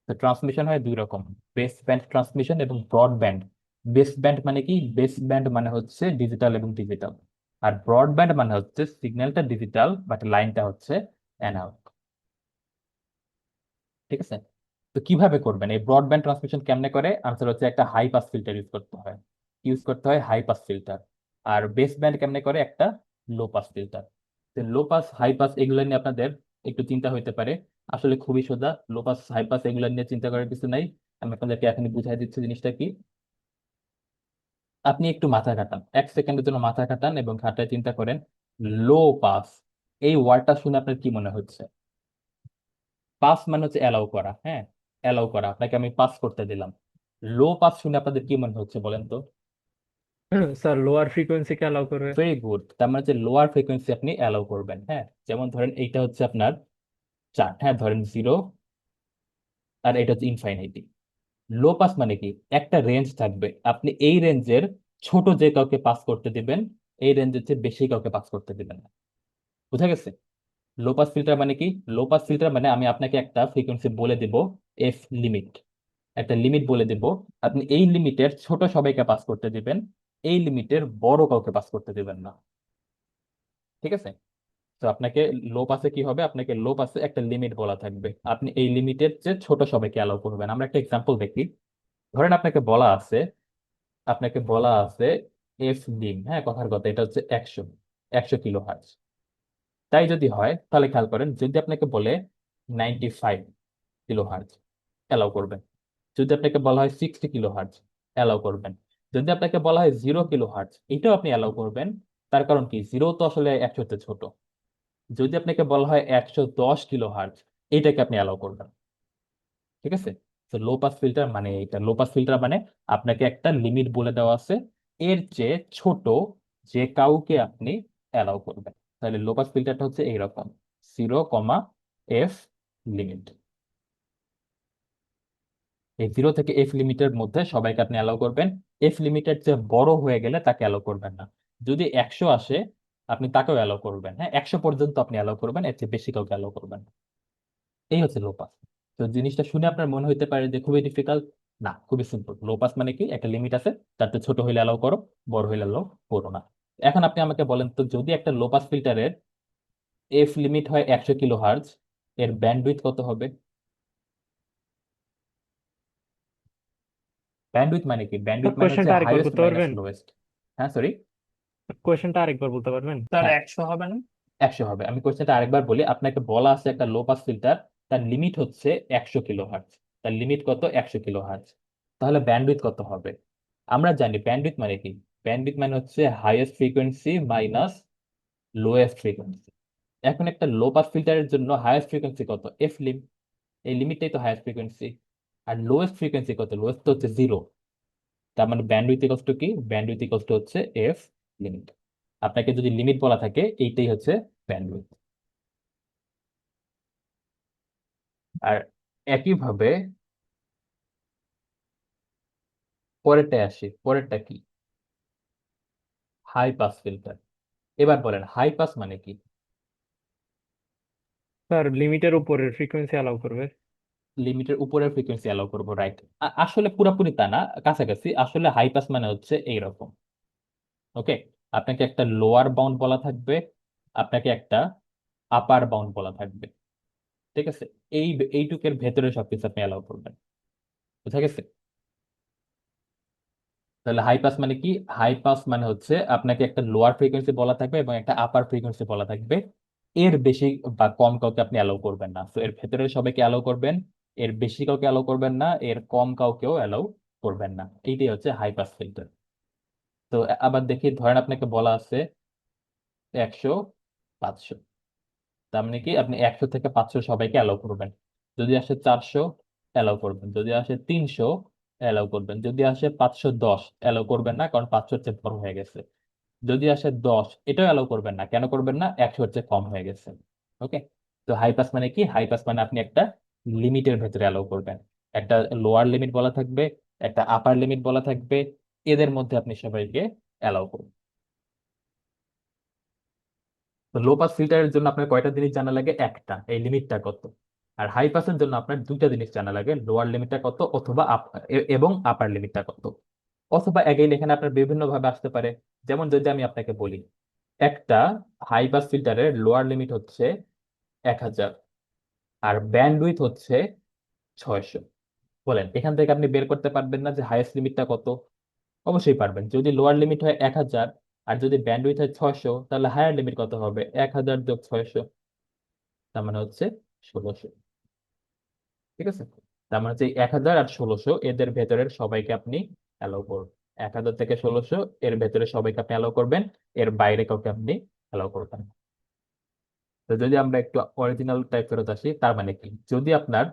তো ট্রান্সমিশন হয় দুই রকম, বেস ব্যান্ড ট্রান্সমিশন এবং ব্রডব্যান্ড। বেস ব্যান্ড মানে কি? বেস ব্যান্ড মানে হচ্ছে ডিজিটাল এবং ডিজিটাল, আর ব্রডব্যান্ড মানে হচ্ছে সিগন্যালটা ডিজিটাল বাট লাইনটা হচ্ছে অ্যানালগ। ঠিক আছে? তো কিভাবে করবেন এই ব্রডব্যান্ড ট্রান্সমিশন? কেমনে করে? আনসার হচ্ছে একটা হাই পাস ফিল্টার ইউজ করতে হয়, ইউজ করতে হয় হাই পাস ফিল্টার। আর বেস ব্যান্ড কেমনে করে? একটা low pass filter. Low pass high pass এগুলো নিয়ে আপনাদের একটু চিন্তা হইতে পারে, আসলে খুবই সোজা, লো পাস হাই পাস এগুলো নিয়ে চিন্তা করার কিছু নাই। আমি আপনাদেরকে এখন বুঝাই দিচ্ছি জিনিসটা কি। আপনি একটু মাথা খাটান, 1 সেকেন্ডের জন্য মাথা খাটান এবং খাটায় চিন্তা করেন, লো পাস এই ওয়ার্ডটা শুনে আপনার কি মনে হচ্ছে? পাস মানে হচ্ছে অ্যালাউ করা, হ্যাঁ, অ্যালাউ করা, আপনাকে আমি পাস করতে দিলাম। লো পাস শুনে আপনাদের কি মনে হচ্ছে বলেন তো? স্যার লোয়ার ফ্রিকোয়েন্সিকে অ্যালাউ করে। ভেরি গুড, তার মানে হচ্ছে লোয়ার ফ্রিকোয়েন্সি আপনি অ্যালাউ করবেন, হ্যাঁ। যেমন ধরেন এইটা হচ্ছে আপনার চার্ট, হ্যাঁ, ধরেন 0 আর এটা হচ্ছে ইনফাইনাইটি। লো পাস মানে কি? একটা রেঞ্জ থাকবে, আপনি এই রেঞ্জের ছোট যে কাউকে পাস করতে দিবেন, এই রেঞ্জের চেয়ে বেশি কাউকে পাস করতে দিবেন না। বুঝা গেছে? লো পাস ফিল্টার মানে কি? লো পাস ফিল্টার মানে আমি আপনাকে একটা ফ্রিকোয়েন্সি বলে দেব, এফ লিমিট, একটা লিমিট বলে দেব, আপনি এই লিমিটের ছোট সবাইকে পাস করতে দিবেন, এই লিমিটের বড় কাউকে পাস করতে দিবেন না। ঠিক আছে? তো আপনাকে লো পাসে কি হবে, আপনাকে লো পাসে একটা লিমিট বলা থাকবে, আপনি এই লিমিটের চেয়ে ছোট সবাইকে অ্যালাউ করবেন। আমরা একটা এক্সাম্পল দেখি। ধরেন আপনাকে বলা আছে এফ লিম, হ্যাঁ কথার কথা, এটা হচ্ছে 100 কিলো হার্টজ। তাই যদি হয় তাহলে খেয়াল করেন, যদি আপনাকে বলে 95 কিলো হার্টজ, অ্যালাউ করবেন। যদি আপনাকে বলা হয় 60 কিলো হার্টজ, অ্যালাউ করবেন। যদি আপনাকে বলা হয় 0 কিলো হার্টজ, এটাও আপনি অ্যালাউ করবেন। তার কারণ কি, জিরো তো আসলে 100-তে ছোট। যদি আপনাকে বলা হয় 110 কিলো হার্টজ, এটাকে আপনি অ্যালাউ করবেন। ঠিক আছে। তো লো পাস ফিল্টার মানে এটা, লো পাস ফিল্টার মানে আপনাকে একটা লিমিট বলে দেওয়া আছে, এর চেয়ে ছোট যে কাউকে আপনি অ্যালাউ করবেন। তাহলে লো পাস ফিল্টারটা হচ্ছে এইরকম, 0, এফ লিমিট। এই 0 থেকে এফ লিমিটের মধ্যে সবাইকে আপনি অ্যালাউ করবেন। এফ লিমিটের চেয়ে বড় হয়ে গেলে তাকে অ্যালাউ করবেন না। যদি 100 আসে, আপনি তাকেও অ্যালাউ করবেন, হ্যাঁ 100 পর্যন্ত আপনি অ্যালাউ করবেন, এর চেয়ে বেশি কাউকে অ্যালাউ করবেন না। এই হচ্ছে লো পাস। তো জিনিসটা শুনে আপনার মনে হইতে পারে যে খুবই ডিফিকাল্ট। না, খুবই সিম্পল। লো পাস মানে কি, একটা লিমিট আছে, তাতে ছোট হইলে অ্যালাউ করো, বড় হইলে অ্যালাউ করো না। এখন আপনি আমাকে বলেন তো, যদি একটা লো পাস ফিল্টারের এফ লিমিট হয় 100 কিলো হার্টজ, এর ব্যান্ডউইথ কত হবে? ব্যান্ডউইথ মানে কি? স্যার ব্যান্ডউইথ মানে হচ্ছে কোয়েশ্চেনটা আরেকবার হাইয়েস্ট বলতে মাইনাস পারবেন? লোয়েস্ট। হ্যাঁ সরি, কোয়েশ্চেনটা আরেকবার বলতে পারবেন? স্যার হ্যাঁ 100 হবে না? 100 হবে। আমি কোশ্চেনটা আরেকবার বলি, আপনাকে বলা আছে একটা লো পাস ফিল্টার, তার লিমিট হচ্ছে 100 কিলো হার্টজ। তার লিমিট কত? 100 কিলো হার্টজ। তাহলে ব্যান্ডউইথ কত হবে? আমরা জানি ব্যান্ডউইথ মানে কি, ব্যান্ডউইথ মানে হচ্ছে highest frequency minus lowest frequency. এখন একটা লো পাস ফিল্টারের জন্য হাইয়েস্ট ফ্রিকোয়েন্সি কত? এফ লিম, এই লিমিটটাই তো হাইয়েস্ট ফ্রিকোয়েন্সি। আর লোয়েস্ট ফ্রিকোয়েন্সি কত? লোয়েস্ট তো হচ্ছে 0। তার মানে ব্যান্ডউইথ ইকুয়ালস টু কি? ব্যান্ডউইথ ইকুয়ালস টু হচ্ছে এফ লিমিট। আপনাকে যদি লিমিট বলা থাকে, এইটাই হচ্ছে ব্যান্ডউইথ। আর একইভাবে পরেরটায় আসি। পরেরটা কি? High pass filter. এবার বলেন হাই পাস মানে কি? স্যার লিমিটের উপরের ফ্রিকোয়েন্সি অ্যালাউ করবে। লিমিটের উপরের ফ্রিকোয়েন্সি অ্যালাউ করবো, রাইট। আসলে পুরোপুরি তা না, কাছাকাছি। আসলে হাই পাস মানে হচ্ছে এইরকম। ওকে, আপনাকে একটা লোয়ার বাউন্ড বলা থাকবে, আপনাকে একটা আপার বাউন্ড বলা থাকবে। ঠিক আছে। এই এইটুকের ভেতরে সবকিছু আপনি অ্যালাউ করবেন। বুঝা গেছে? তাহলে হাই পাস মানে কি? হাই পাস মানে হচ্ছে আপনাকে একটা লোয়ার ফ্রিকোয়েন্সি বলা থাকবে এবং একটা আপার ফ্রিকোয়েন্সি বলা থাকবে, এর বেশি বা কম কাউকে আপনি অ্যালাউ করবেন না। তো এর ভেতরে সবাইকে অ্যালাউ করবেন, এর বেশি কাউকে অ্যালাউ করবেন না, এর কম কাউকেও অ্যালাউ করবেন না। এইটাই হচ্ছে হাই পাস ফিল্টার। তো আবার দেখি, ধরেন আপনাকে বলা আছে 100, 500। তার মানে কি, আপনি 100 থেকে 500 সবাইকে অ্যালাউ করবেন। যদি আসে 400, অ্যালাউ করবেন। যদি আসে 300, অ্যালাউ করবেন। যদি আসে 510, অ্যালাউ করবেন না, কারণ 500 চেয়ে বড় হয়ে গেছে। যদি আসে 10, এটাও অ্যালাউ করবেন না। কেন করবেন না? 100 চেয়ে কম হয়ে গেছে। ওকে। তো হাই পাস মানে কি? হাই পাস মানে আপনি একটা লিমিটের ভেতরে অ্যালাউ করবেন। একটা লোয়ার লিমিট বলা থাকবে, একটা আপার লিমিট বলা থাকবে, এদের মধ্যে আপনি সবাইকে অ্যালাউ করবেন। তো লো পাস ফিল্টারের জন্য আপনার কয়টা জিনিস জানা লাগে? একটা, এই লিমিটটা কত। আর হাই পাসের জন্য আপনার দুইটা জিনিস জানা লাগে, লোয়ার লিমিটটা কত অথবা এবং আপার লিমিটটা কত। অথবা এগেইন এখানে আপনার বিভিন্ন ভাবে আসতে পারে। যেমন যদি আমি আপনাকে বলি, একটা হাই পাস ফিল্টারের লোয়ার লিমিট হচ্ছে 1000, আর ব্যান্ডউইথ হচ্ছে 600। বলেন এখান থেকে আপনি বের করতে পারবেন না যে হাইয়েস্ট লিমিটটা কত? অবশ্যই পারবেন। যদি লোয়ার লিমিট হয় 1000 আর যদি ব্যান্ডউইথ হয় 600, তাহলে হায়ার লিমিট কত হবে? 1000 যোগ 600, তার মানে হচ্ছে 1600। ঠিক আছে। তার মানে হচ্ছে 1000 আর 1600 এদের ভেতরের সবাইকে আপনি অ্যালাউ করবেন। 1000 থেকে 1600 এর ভেতরে সবাইকে আপনি অ্যালাউ করবেন, এর বাইরে কাউকে আপনি অ্যালাউ করবেন না। তো যদি আমরা একটু অরিজিনাল টাইপ ফেরত আসি, তার মানে কি, যদি আপনার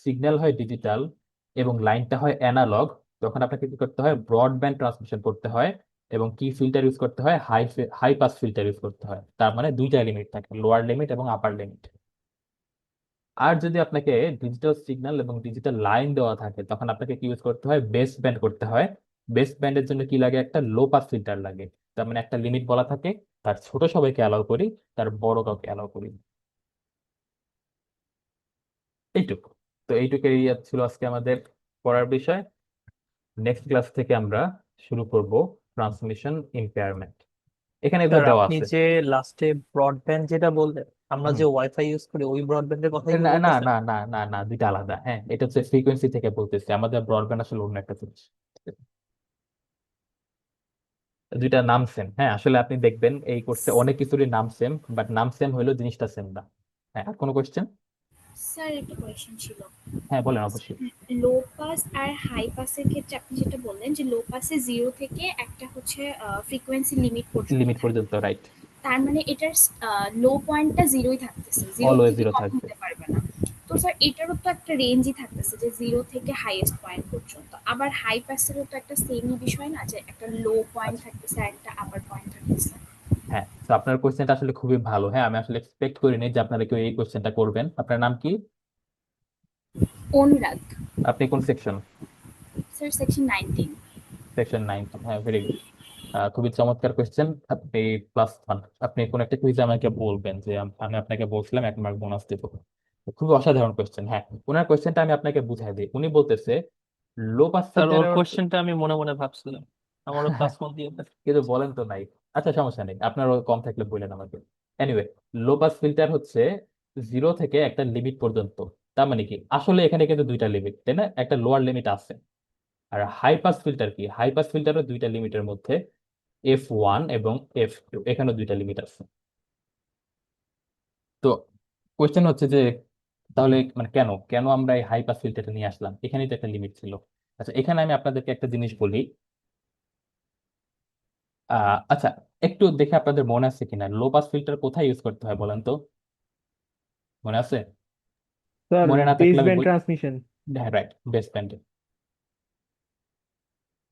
সিগন্যাল হয় ডিজিটাল এবং লাইনটা হয় অ্যানালগ, তখন আপনাকে কি করতে হয়? ব্রডব্যান্ড ট্রান্সমিশন করতে হয় এবং কি ফিল্টার ইউজ করতে হয়? হাই পাস ফিল্টার ইউজ করতে হয়। তার মানে দুইটা লিমিট থাকে, লোয়ার লিমিট এবং আপার লিমিট। আর যদি আপনাকে ডিজিটাল সিগন্যাল এবং ডিজিটাল লাইন দেওয়া থাকে, তখন আপনাকে কি ইউজ করতে হয়? বেস ব্যান্ড করতে হয়। বেস ব্যান্ডের জন্য কি লাগে? একটা লো পাস ফিল্টার লাগে। তার মানে একটা লিমিট বলা থাকে, তার ছোট সবাইকে অ্যালাউ করি, তার বড় কাউকে অ্যালাউ করি। এইটুকু। তো এইটুকুই ছিল আজকে আমাদের পড়ার বিষয়। নেক্সট ক্লাস থেকে আমরা শুরু করব ট্রান্সমিশন ইম্পেয়ারমেন্ট। এখানে এগুলো স্যার দেওয়া আপনি আছে। যে লাস্টে ব্রডব্যান্ড যেটা বললেন, আমরা হুম। যে ওয়াইফাই ইউজ করি ওই ব্রডব্যান্ডের কথাই কি না না বলতেছেন? না না না না, দুইটা আলাদা। হ্যাঁ, এটা হচ্ছে ফ্রিকোয়েন্সি থেকে বলতেছি, আমাদের ব্রডব্যান্ড আসলে অন্য একটা জিনিস। দুইটা নাম সেম। হ্যাঁ, আসলে আপনি দেখবেন এই কোর্সে অনেক কিছুরই নাম সেম, বাট নাম সেম হইলেও জিনিসটা সেম না। হ্যাঁ, আর কোনো কোয়েশ্চেন? স্যার একটা কোয়েশ্চেন ছিল। হ্যাঁ বলেন, অবশ্যই। লো পাস আর হাই পাসের ক্ষেত্রে আপনি যেটা বললেন যে লো পাসে 0 থেকে একটা হচ্ছে ফ্রিকোয়েন্সি লিমিট পর্যন্ত লিমিট থাকে, পর্যন্ত, রাইট। তার মানে এটার লো পয়েন্টটা 0ই থাকতেছে, 0 অলওয়েজ থেকে জিরো কম থাকবে। হতে পারবে না। তো স্যার এটারও তো একটা রেঞ্জই থাকতেছে যে 0 থেকে হাইয়েস্ট পয়েন্ট পর্যন্ত। আবার হাই পাসেরও তো একটা সেমই বিষয় না, যে একটা লো পয়েন্ট আচ্ছা, থাকতেছে আর একটা আপার পয়েন্ট থাকতেছে। হ্যাঁ, তো আপনার কোয়েশ্চেনটা আসলে খুবই ভালো। হ্যাঁ, আমি আসলে এক্সপেক্ট করিনি যে আপনারা কেউ এই কোয়েশ্চেনটা করবেন। আপনার নাম কি? অনুরাগ। আপনি কোন সেকশন? Sir section 19। সেকশন 9। হ্যাঁ, ভেরি গুড। খুবই চমৎকার কোয়েশ্চেন। আপনি +1। আপনি কোন একটা কুইজে আমাকে বলবেন যে আমি আপনাকে বলছিলাম 1 মার্ক বোনাস দেবো। তো খুবই অসাধারণ কোয়েশ্চেন। হ্যাঁ, ওনার কোয়েশ্চেনটা আমি আপনাকে বুঝাই দিই। উনি বলতেছে লো পাস স্যার ওর ফিল্টারের অর্থ। কোশ্চেনটা আমি মনে মনে ভাবছিলাম, আমারও +1 দিয়ে দেন। কিন্তু বলেন তো নাই। আচ্ছা, সমস্যা নেই, আপনারও কম থাকলে বললেন আমাকে। এনিওয়ে, লো পাস ফিল্টার হচ্ছে 0 থেকে একটা লিমিট পর্যন্ত। তার মানে কি, আসলে এখানে কিন্তু দুইটা লিমিট, তাই না? একটা লোয়ার লিমিট আছে। আর হাই পাস ফিল্টার কি? হাই পাস ফিল্টারও দুইটা লিমিটের মধ্যে, F1 এবং F2, এখানেও দুইটা লিমিট আছে। তো কোয়েশ্চেন হচ্ছে যে তাহলে মানে কেন কেন আমরা এই হাই পাস ফিল্টারটা নিয়ে আসলাম? এখানেই তো একটা লিমিট ছিল। আচ্ছা, এখানে আমি আপনাদেরকে একটা জিনিস বলি। আচ্ছা, একটু দেখে আপনাদের মনে আছে কিনা, লো পাস ফিল্টার কোথায় ইউজ করতে হয় বলেন তো? মনে আছে? স্যার মনে না বেস থাকলে আমি ব্যান্ড বলি। ট্রান্সমিশন। হ্যাঁ, রাইট, বেস ব্যান্ডে।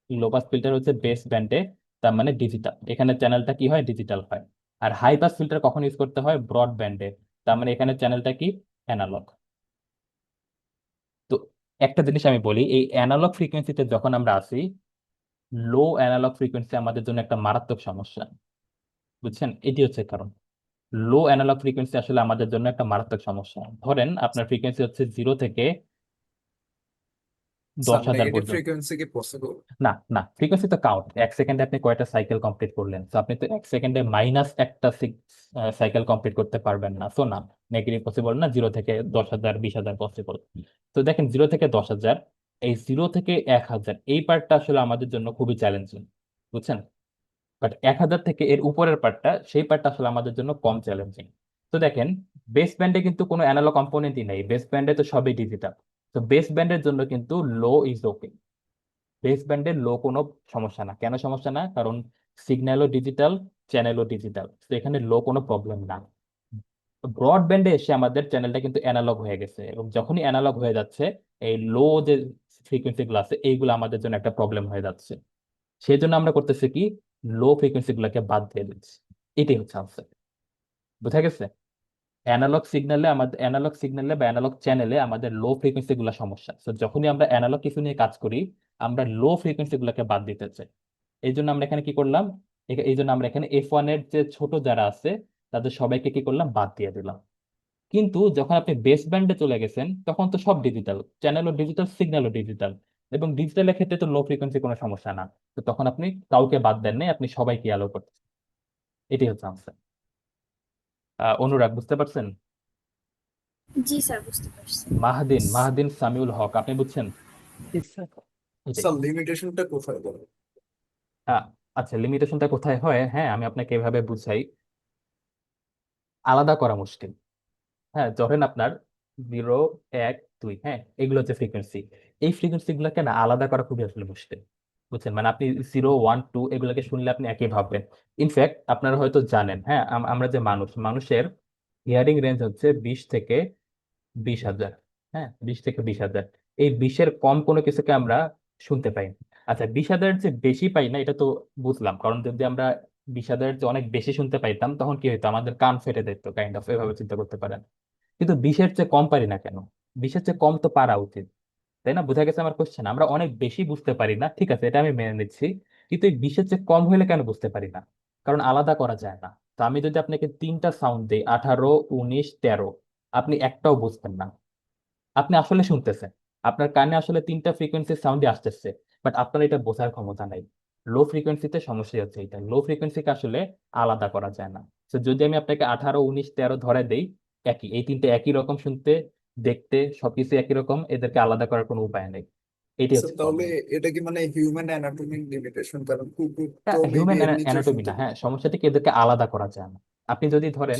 লো পাস ফিল্টার হচ্ছে বেস ব্যান্ডে, তার মানে ডিজিটাল, এখানে চ্যানেলটা কি হয়, ডিজিটাল হয়। আর হাই পাস ফিল্টার কখন ইউজ করতে হয়? ব্রড ব্যান্ডে, তার মানে এখানে চ্যানেলটা কি, অ্যানালগ। তো একটা জিনিস আমি বলি, এই অ্যানালগ ফ্রিকোয়েন্সিতে যখন আমরা আসি, লো অ্যানালগ ফ্রিকোয়েন্সি আমাদের জন্য একটা মারাত্মক সমস্যা। বুঝছেন? এটি হচ্ছে কারণ। লো অ্যানালগ ফ্রিকোয়েন্সি আসলে আমাদের জন্য একটা মারাত্মক সমস্যা। ধরেন আপনার ফ্রিকোয়েন্সি হচ্ছে 0 থেকে স্যার 10,000 নেগেটিভ পর্যন্ত। ফ্রিকোয়েন্সি কি পসিবল? না না, ফ্রিকোয়েন্সি তো কাউন্ট, 1 সেকেন্ডে আপনি কয়টা সাইকেল কমপ্লিট করলেন, তো আপনি তো 1 সেকেন্ডে মাইনাস একটা সাইকেল কমপ্লিট করতে পারবেন না, তো না, নেগেটিভ পসিবল না। 0 থেকে 10,000, 20,000 পসিবল। তো দেখেন, 0 থেকে 10,000, এই 0 থেকে 1,000, এই পার্টটা আসলে আমাদের জন্য খুবই চ্যালেঞ্জিং। বুঝছেন? বাট 1,000 থেকে এর উপরের পার্টটা, সেই পার্টটা আসলে আমাদের জন্য কম চ্যালেঞ্জিং। তো দেখেন, বেস ব্যান্ডে কিন্তু কোনো অ্যানালগ কম্পোনেন্টই নেই, বেস ব্যান্ডে তো সবই ডিজিটাল। তো বেস ব্যান্ডের জন্য কিন্তু লো ইজ ওকে। বেস ব্যান্ডের লো কোনো সমস্যা না। কেন সমস্যা না? কারণ সিগন্যালও ডিজিটাল, চ্যানেলও ডিজিটাল, তো এখানে লো কোনো প্রবলেম না। ব্রডব্যান্ডে এসে আমাদের চ্যানেলটা কিন্তু অ্যানালগ হয়ে গেছে, এবং যখনই অ্যানালগ হয়ে যাচ্ছে, এই লো যে ফ্রিকোয়েন্সি গুলো আছে, এইগুলো আমাদের জন্য একটা প্রবলেম হয়ে যাচ্ছে। সেই জন্য আমরা করতেছি কি, লো ফ্রিকোয়েন্সি গুলোকে বাদ দিয়ে দিচ্ছি। এটাই হচ্ছে আনসার। বুঝা গেছে? অ্যানালগ সিগন্যালে বা অ্যানালগ চ্যানেলে আমাদের লো ফ্রিকোয়েন্সি গুলো সমস্যা, তো যখনই আমরা অ্যানালগ কিছু নিয়ে কাজ করি, আমরা লো ফ্রিকোয়েন্সি গুলোকে বাদ দিতে চাই। এই জন্য আমরা এখানে কি করলাম, এই জন্য আমরা এখানে F1 এর যে ছোট যারা আছে, তাদের সবাইকে কি করলাম, বাদ দিয়ে দিলাম। কিন্তু যখন আপনি বেস ব্যান্ডে চলে গেছেন, তখন তো সব ডিজিটাল, চ্যানেলও ডিজিটাল, সিগন্যালও ডিজিটাল, এবং ডিজিটালের ক্ষেত্রে তো লো ফ্রিকোয়েন্সি কোনো সমস্যা না। তো তখন আপনি কাউকে বাদ দেন নাই, আপনি সবাইকে অ্যালো করতেছেন। এটাই হচ্ছে আনসার। অনুরাগ, বুঝতে পারছেন? জি স্যার, বুঝতে পারছি। মাহাদিন মাহাদিন সামিউল হক, আপনি বুঝছেন? এটাই। স্যার লিমিটেশনটা কোথায় বলেন? আহ, আচ্ছা, লিমিটেশনটা কোথায় হয়? হ্যাঁ, আমি আপনাকে এভাবে বুঝাই, আলাদা করা মুশকিল। হ্যাঁ, ধরেন আপনার 0, 1, 2, হ্যাঁ, এগুলো হচ্ছে ফ্রিকোয়েন্সি। এই ফ্রিকোয়েন্সি গুলোকে না আলাদা করা খুবই আসলে মুশকিল। বুঝছেন? মানে আপনি 0, 1, 2 এগুলোকে শুনলে আপনি একই ভাববেন। ইনফ্যাক্ট আপনারা হয়তো জানেন, হ্যাঁ, আমরা যে মানুষের হিয়ারিং রেঞ্জ হচ্ছে 20 থেকে 20,000। হ্যাঁ, 20 থেকে 20,000। এই 20-এর কম কোনো কিছুকে আমরা শুনতে পাই না। আচ্ছা, 20,000 যে বেশি পাই না, এটা তো বুঝলাম, কারণ যদি আমরা 20,000 যে অনেক বেশি শুনতে পাইতাম, তখন কি হতো, আমাদের কান ফেটে যেত, কাইন্ড অফ, এভাবে চিন্তা করতে পারেন। কিন্তু 20-এর চেয়ে কম পারি না কেন? 20-এর চেয়ে কম তো পারা উচিত, তাই না? বোঝা গেছে আমার কোশ্চেন? আমরা অনেক বেশি বুঝতে পারি না, ঠিক আছে, এটা আমি মেনে নিচ্ছি। কিন্তু এই 20-এর চেয়ে কম হইলে কেন বুঝতে পারি না? কারণ আলাদা করা যায় না। তো আমি যদি আপনাকে 3টা সাউন্ড দিই, 18, 19, 13, আপনি একটাও বুঝবেন না। আপনি আসলে শুনতেছেন, আপনার কানে আসলে 3টা ফ্রিকোয়েন্সির সাউন্ডই আসতেছে, বাট আপনার এটা বোঝার ক্ষমতা নাই। লো ফ্রিকোয়েন্সিতে সমস্যা হচ্ছে এটা, লো ফ্রিকোয়েন্সিকে আসলে আলাদা করা যায় না। তো যদি আমি আপনাকে 18, 19, 13 ধরে দেই, একই, এই তিনটে একই রকম শুনতে, দেখতে সবকিছু একই রকম, এদেরকে আলাদা করার কোনো উপায় নেই। এটি আচ্ছা হচ্ছে তাহলে প্রবলেম। এটা কি মানে হিউম্যান অ্যানাটমিক লিমিটেশন, কারণ কুকুর তো মেবি হিউম্যান এমনিতেও অ্যানাটমি শুনতে না, পারে। হ্যাঁ, সমস্যাটা কি, এদেরকে আলাদা করা যায় না। আপনি যদি ধরেন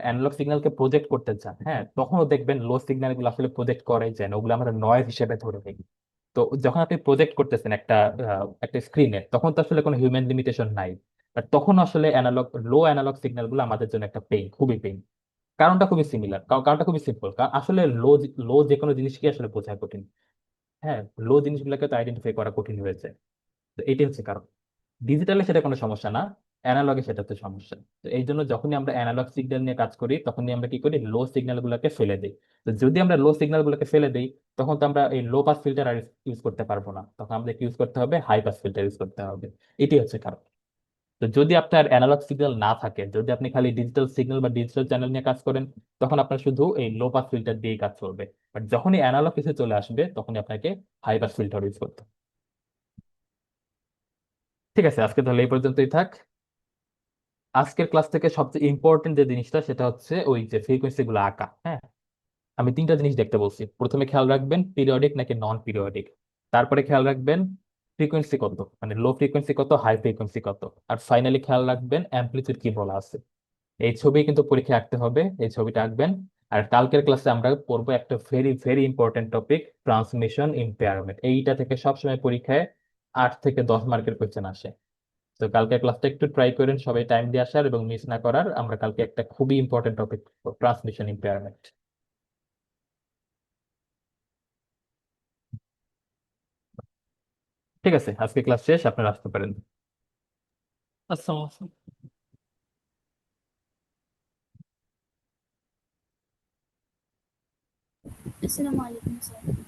অ্যানালগ সিগন্যালকে প্রজেক্ট করতে চান, হ্যাঁ, তখনও দেখবেন লো সিগন্যাল গুলো আসলে প্রজেক্ট করাই যায় না, ওগুলো আমরা নয়েজ হিসেবে ধরে দেখি। তো যখন আপনি প্রজেক্ট করতেছেন একটা স্ক্রিনে, তখন তো আসলে কোনো হিউম্যান লিমিটেশন নাই। বাট তখন আসলে লো অ্যানালগ সিগন্যাল গুলো আমাদের জন্য একটা পেইন, খুবই পেইন। কারণটা খুবই সিমিলার, কারণটা খুবই সিম্পল, কারণ আসলে লো যে কোনো জিনিসকে আসলে বোঝা কঠিন। হ্যাঁ, লো জিনিসগুলোকে তো আইডেন্টিফাই করা কঠিন হয়েছে। তো এটি হচ্ছে কারণ। ডিজিটালে সেটা কোনো সমস্যা না, অ্যানালগে সেটা তো সমস্যা। তো এই জন্য যখনই আমরা অ্যানালগ সিগন্যাল নিয়ে কাজ করি, তখনই আমরা কি করি, লো সিগন্যাল গুলোকে ফেলে দিই। তো যদি আমরা লো সিগন্যাল গুলোকে ফেলে দিই, তখন তো আমরা এই লো পাস ফিল্টার আর ইউজ করতে পারবো না, তখন আমাদের ইউজ করতে হবে হাই পাস ফিল্টার ইউজ করতে হবে। এটি হচ্ছে কারণ। তো যদি আপনার অ্যানালগ সিগন্যাল না থাকে, যদি আপনি খালি ডিজিটাল সিগন্যাল বা ডিজিটাল চ্যানেল নিয়ে কাজ করেন, তখন আপনার শুধু এই লো পাস ফিল্টার দিয়েই কাজ করবে। বাট যখনই অ্যানালগ কিছু চলে আসবে, তখনই আপনাকে হাই পাস ফিল্টার ইউজ করতে হবে। ঠিক আছে, আজকে তাহলে এই পর্যন্তই থাক। আজকের ক্লাস থেকে সবচেয়ে ইম্পর্টেন্ট যে জিনিসটা, সেটা হচ্ছে ওই যে ফ্রিকোয়েন্সি গুলো আঁকা। হ্যাঁ, আমি তিনটা জিনিস দেখতে বলছি। প্রথমে খেয়াল রাখবেন পিরিয়ডিক নাকি নন পিরিয়ডিক। তারপরে খেয়াল রাখবেন ফ্রিকোয়েন্সি কত, মানে লো ফ্রিকোয়েন্সি কত, হাই ফ্রিকোয়েন্সি কত। আর ফাইনালি খেয়াল রাখবেন অ্যাম্পলিটিউড কি বলা আছে। এই ছবি কিন্তু পরীক্ষায় আঁকতে হবে, এই ছবিটা আঁকবেন। আর কালকের ক্লাসে আমরা পড়বো একটা very very important topic, transmission impairment. এইটা থেকে সবসময় পরীক্ষায় 8 থেকে 10 মার্কের কোয়েশ্চেন আসে। তো কালকে ক্লাসটা একটু ট্রাই করেন সবাই টাইম দিয়ে আসার এবং মিস না করার। আমরা কালকে একটা খুবই ইম্পর্টেন্ট টপিক, ট্রান্সমিশন ইম্পেয়ারমেন্ট। ঠিক আছে, আজকে ক্লাস শেষ, আপনারা আসতে পারেন। আসসালামু আলাইকুম। আসসালামু আলাইকুম স্যার।